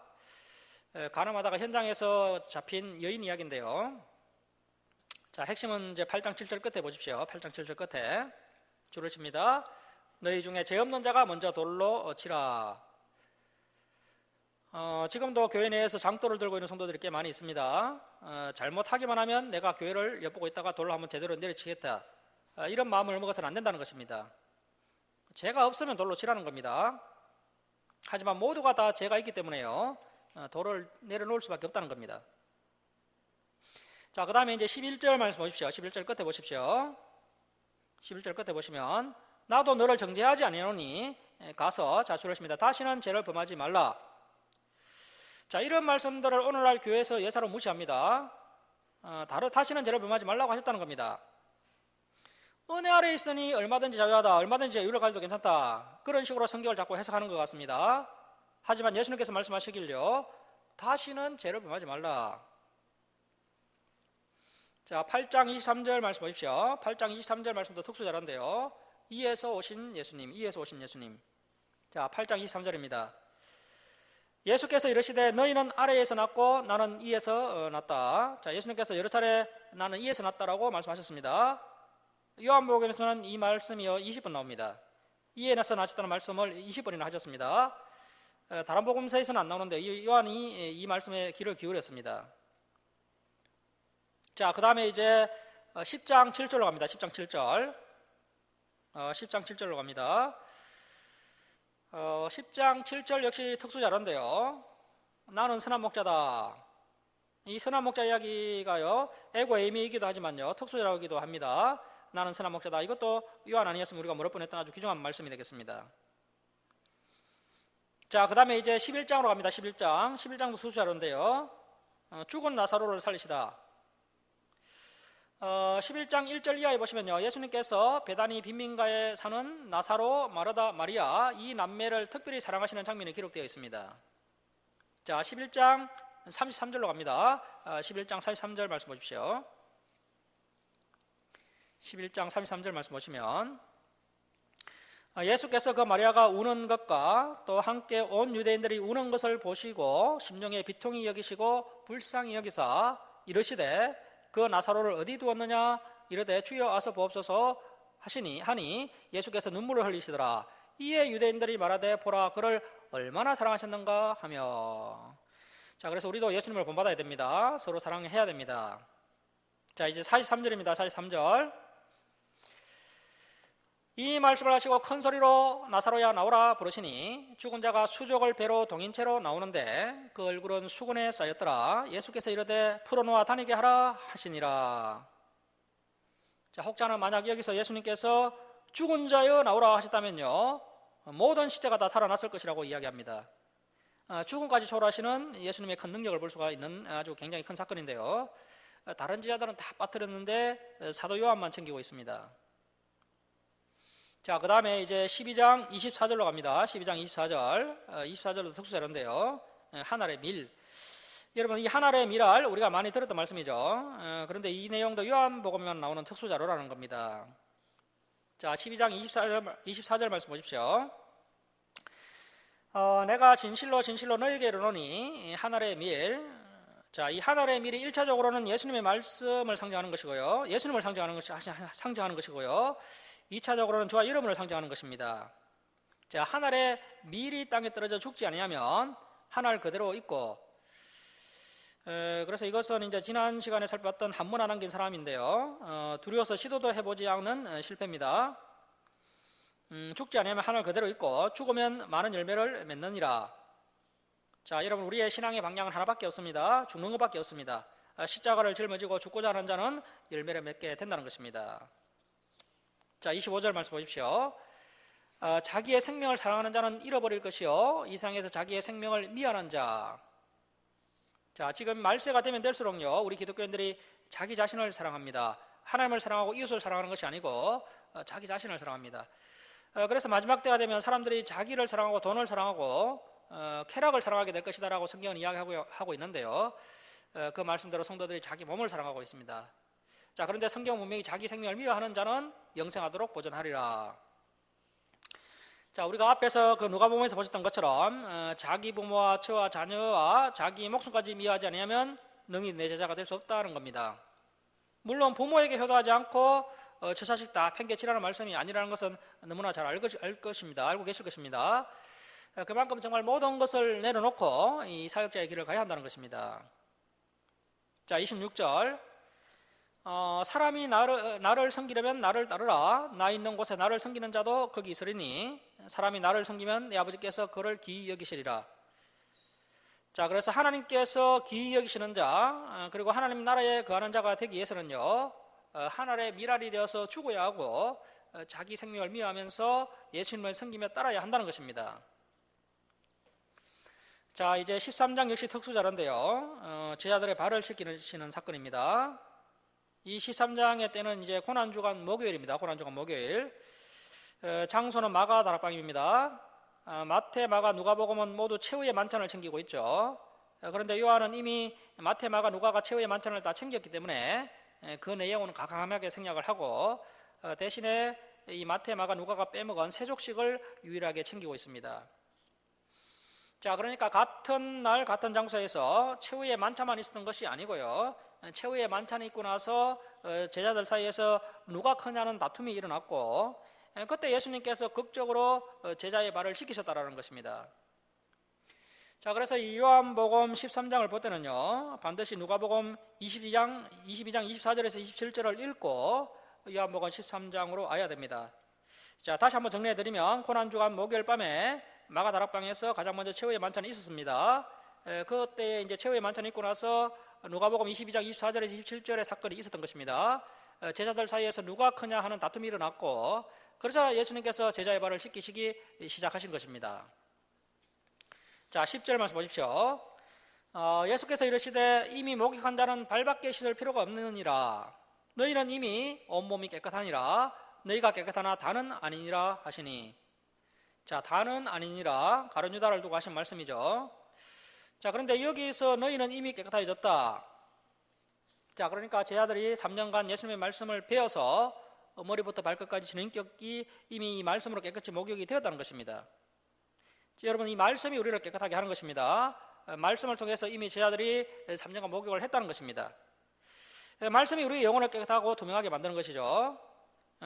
가늠하다가 현장에서 잡힌 여인 이야기인데요. 자, 핵심은 이제 8장 7절 끝에 보십시오. 8장 7절 끝에 줄을 칩니다. 너희 중에 죄 없는 자가 먼저 돌로 치라. 지금도 교회 내에서 장도를 들고 있는 성도들이 꽤 많이 있습니다. 잘못하기만 하면 내가 교회를 엿보고 있다가 돌로 한번 제대로 내리치겠다, 이런 마음을 먹어서는 안 된다는 것입니다. 죄가 없으면 돌로 치라는 겁니다. 하지만 모두가 다 죄가 있기 때문에요, 돌을 내려놓을 수밖에 없다는 겁니다. 자, 그 다음에 이제 11절 말씀 보십시오. 11절 끝에 보십시오. 11절 끝에 보시면 나도 너를 정죄하지 아니하노니 가서 자수를 했습니다. 다시는 죄를 범하지 말라. 자, 이런 말씀들을 오늘날 교회에서 예사로 무시합니다. 다시는 죄를 범하지 말라고 하셨다는 겁니다. 은혜 아래 있으니 얼마든지 자유하다, 얼마든지 자유를 가져도 괜찮다, 그런 식으로 성경을 자꾸 해석하는 것 같습니다. 하지만 예수님께서 말씀하시길요, 다시는 죄를 범하지 말라. 자, 8장 23절 말씀 보십시오. 8장 23절 말씀도 특수자료인데요. 이에서 오신 예수님. 자, 8장 23절입니다. 예수께서 이르시되 너희는 아래에서 났고 나는 이에서 났다. 자, 예수님께서 여러 차례 나는 이에서 났다라고 말씀하셨습니다. 요한복음에서는 이 말씀이 20번 나옵니다. 이에서 나셨다는 말씀을 20번이나 하셨습니다. 다른 복음서에서는 안 나오는데 요한이 이 말씀에 귀를 기울였습니다. 자, 그 다음에 이제 10장 7절로 갑니다. 10장 7절. 10장 7절로 갑니다. 10장 7절 역시 특수자료인데요. 나는 선한 목자다. 이 선한 목자 이야기가요, 에고 에이미이기도 하지만요, 특수자료이기도 합니다. 나는 선한 목자다. 이것도 요한 아니었으면 우리가 모를 뻔했던 아주 귀중한 말씀이 되겠습니다. 자, 그 다음에 이제 11장으로 갑니다. 11장도 수수자료인데요. 죽은 나사로를 살리시다. 11장 1절 이하에 보시면요, 예수님께서 베다니 빈민가에 사는 나사로, 마르다, 마리아 이 남매를 특별히 사랑하시는 장면이 기록되어 있습니다. 자, 11장 33절로 갑니다. 11장 33절 말씀 보십시오. 11장 33절 말씀 보시면 예수께서 그 마리아가 우는 것과 또 함께 온 유대인들이 우는 것을 보시고 심령에 비통히 여기시고 불쌍히 여기사 이르시되 그 나사로를 어디 두었느냐 이르되 주여 와서 보옵소서 하니 예수께서 눈물을 흘리시더라. 이에 유대인들이 말하되 보라 그를 얼마나 사랑하셨는가 하며. 자, 그래서 우리도 예수님을 본받아야 됩니다. 서로 사랑해야 됩니다. 자, 이제 43절입니다. 43절. 이 말씀을 하시고 큰 소리로 나사로야 나오라 부르시니 죽은 자가 수족을 배로 동인 채로 나오는데 그 얼굴은 수건에 쌓였더라. 예수께서 이르되 풀어놓아 다니게 하라 하시니라. 자, 혹자는 만약 여기서 예수님께서 죽은 자여 나오라 하셨다면요, 모든 시체가 다 살아났을 것이라고 이야기합니다. 죽음까지 초월하시는 예수님의 큰 능력을 볼 수가 있는 아주 굉장히 큰 사건인데요, 다른 제자들은 다 빠뜨렸는데 사도 요한만 챙기고 있습니다. 자, 그 다음에 이제 12장 24절로 갑니다. 12장 24절. 24절도 특수자료인데요. 하늘의 밀. 여러분, 이 하늘의 밀알 우리가 많이 들었던 말씀이죠. 그런데 이 내용도 요한복음에만 나오는 특수자료라는 겁니다. 자, 12장 24절 말씀 보십시오. 내가 진실로 진실로 너희에게 이르노니 하늘의 밀. 자, 이 하늘의 밀이 1차적으로는 예수님의 말씀을 상징하는 것이고요. 예수님을 상징하는 것이고요. 2차적으로는 저와 여러분을 상징하는 것입니다. 자, 하늘의 밀이 땅에 떨어져 죽지 아니하면 하늘 그대로 있고, 그래서 이것은 이제 지난 시간에 살펴봤던 한문 안 남긴 사람인데요, 두려워서 시도도 해보지 않는 실패입니다. 죽지 아니하면 하늘 그대로 있고 죽으면 많은 열매를 맺느니라. 자, 여러분, 우리의 신앙의 방향은 하나밖에 없습니다. 죽는 것밖에 없습니다. 십자가를 짊어지고 죽고자 하는 자는 열매를 맺게 된다는 것입니다. 자, 25절 말씀 보십시오. 자기의 생명을 사랑하는 자는 잃어버릴 것이요 이 세상에서 자기의 생명을 미워하는 자. 자, 지금 말세가 되면 될수록요, 우리 기독교인들이 자기 자신을 사랑합니다. 하나님을 사랑하고 이웃을 사랑하는 것이 아니고 자기 자신을 사랑합니다. 그래서 마지막 때가 되면 사람들이 자기를 사랑하고 돈을 사랑하고 쾌락을 사랑하게 될 것이다라고 성경은 이야기하고 있는데요, 그 말씀대로 성도들이 자기 몸을 사랑하고 있습니다. 자, 그런데 성경 분명히 자기 생명을 미워하는 자는 영생하도록 보존하리라. 자, 우리가 앞에서 그 누가복음에서 보셨던 것처럼 자기 부모와 처와 자녀와 자기 목숨까지 미워하지 않으면 능히 내 제자가 될 수 없다는 겁니다. 물론 부모에게 효도하지 않고 저 자식 다 팽개치라는 말씀이 아니라는 것은 너무나 잘 알고 계실 것입니다. 그만큼 정말 모든 것을 내려놓고 이 사역자의 길을 가야 한다는 것입니다. 자, 26절. 사람이 나를 섬기려면 나를 따르라. 나 있는 곳에 나를 섬기는 자도 거기 있으리니 사람이 나를 섬기면 내 아버지께서 그를 기이 여기시리라. 자, 그래서 하나님께서 기이 여기시는 자, 그리고 하나님 나라에 거하는 자가 되기 위해서는요, 하늘의 밀알이 되어서 죽어야 하고 자기 생명을 미워하면서 예수님을 섬기며 따라야 한다는 것입니다. 자, 이제 13장 역시 특수자료인데요, 제자들의 발을 씻기시는 사건입니다. 이 13장의 때는 이제 고난주간 목요일입니다. 고난주간 목요일. 장소는 마가 다락방입니다. 마태, 마가, 누가복음은 모두 최후의 만찬을 챙기고 있죠. 그런데 요한은 이미 마태, 마가, 누가가 최후의 만찬을 다 챙겼기 때문에 그 내용은 가감하게 생략을 하고 대신에 이 마태, 마가, 누가가 빼먹은 세족식을 유일하게 챙기고 있습니다. 자, 그러니까 같은 날 같은 장소에서 최후의 만찬만 있었던 것이 아니고요, 최후의 만찬이 있고 나서 제자들 사이에서 누가 크냐는 다툼이 일어났고, 그때 예수님께서 극적으로 제자의 발을 씻기셨다라는 것입니다. 자, 그래서 이 요한복음 13장을 볼 때는요, 반드시 누가복음 22장 24절에서 27절을 읽고 요한복음 13장으로 와야 됩니다. 자, 다시 한번 정리해드리면 고난주간 목요일 밤에 마가 다락방에서 가장 먼저 최후의 만찬이 있었습니다. 그때 이제 최후의 만찬이 있고 나서 누가복음 22장 24절에서 27절의 사건이 있었던 것입니다. 제자들 사이에서 누가 크냐 하는 다툼이 일어났고, 그러자 예수님께서 제자의 발을 씻기시기 시작하신 것입니다. 자, 10절 말씀 보십시오. 예수께서 이르시되 이미 목욕한 자는 발밖에 씻을 필요가 없느니라. 너희는 이미 온몸이 깨끗하니라. 너희가 깨끗하나 다는 아니니라 하시니. 자, 다는 아니니라 가룟 유다를 두고 하신 말씀이죠. 자, 그런데 여기서 너희는 이미 깨끗해졌다. 자, 그러니까 제자들이 3년간 예수님의 말씀을 배워서 머리부터 발끝까지 전인격이 이미 이 말씀으로 깨끗이 목욕이 되었다는 것입니다. 자, 여러분, 이 말씀이 우리를 깨끗하게 하는 것입니다. 말씀을 통해서 이미 제자들이 3년간 목욕을 했다는 것입니다. 말씀이 우리의 영혼을 깨끗하고 투명하게 만드는 것이죠.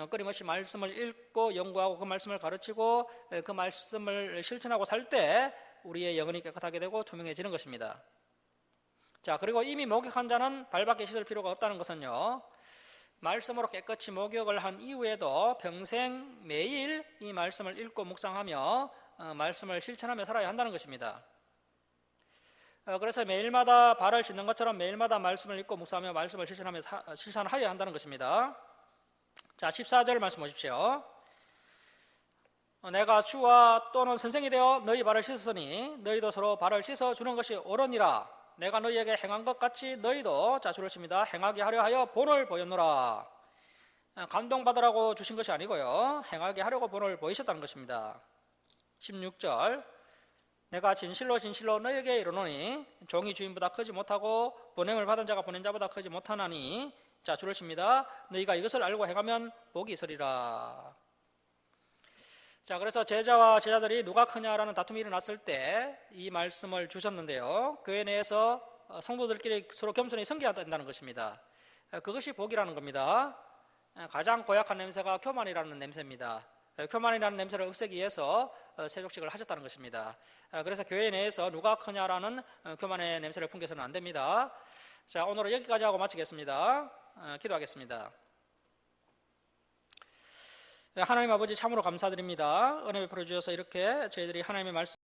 끊임없이 말씀을 읽고 연구하고 그 말씀을 가르치고 그 말씀을 실천하고 살 때 우리의 영혼이 깨끗하게 되고 투명해지는 것입니다. 자, 그리고 이미 목욕한 자는 발밖에 씻을 필요가 없다는 것은요, 말씀으로 깨끗이 목욕을 한 이후에도 평생 매일 이 말씀을 읽고 묵상하며 말씀을 실천하며 살아야 한다는 것입니다. 그래서 매일마다 발을 씻는 것처럼 매일마다 말씀을 읽고 묵상하며 말씀을 실천하여야 한다는 것입니다. 자, 14절 말씀 보십시오. 내가 주와 또는 선생이 되어 너희 발을 씻었으니 너희도 서로 발을 씻어주는 것이 옳으니라. 내가 너희에게 행한 것 같이 너희도, 자, 줄을 칩니다, 행하게 하려 하여 본을 보였노라. 감동받으라고 주신 것이 아니고요, 행하게 하려고 본을 보이셨다는 것입니다. 16절, 내가 진실로 진실로 너희에게 이르노니 종이 주인보다 크지 못하고 bon행을 받은 자가 보낸 자보다 크지 못하나니, 자, 줄을 칩니다, 너희가 이것을 알고 행하면 복이 있으리라. 자, 그래서 제자와 제자들이 누가 크냐라는 다툼이 일어났을 때 이 말씀을 주셨는데요, 교회 내에서 성도들끼리 서로 겸손히 섬겨야 된다는 것입니다. 그것이 복이라는 겁니다. 가장 고약한 냄새가 교만이라는 냄새입니다. 교만이라는 냄새를 없애기 위해서 세족식을 하셨다는 것입니다. 그래서 교회 내에서 누가 크냐라는 교만의 냄새를 풍겨서는 안 됩니다. 자, 오늘은 여기까지 하고 마치겠습니다. 기도하겠습니다. 하나님 아버지, 참으로 감사드립니다. 은혜 베풀어 주셔서 이렇게 저희들이 하나님의 말씀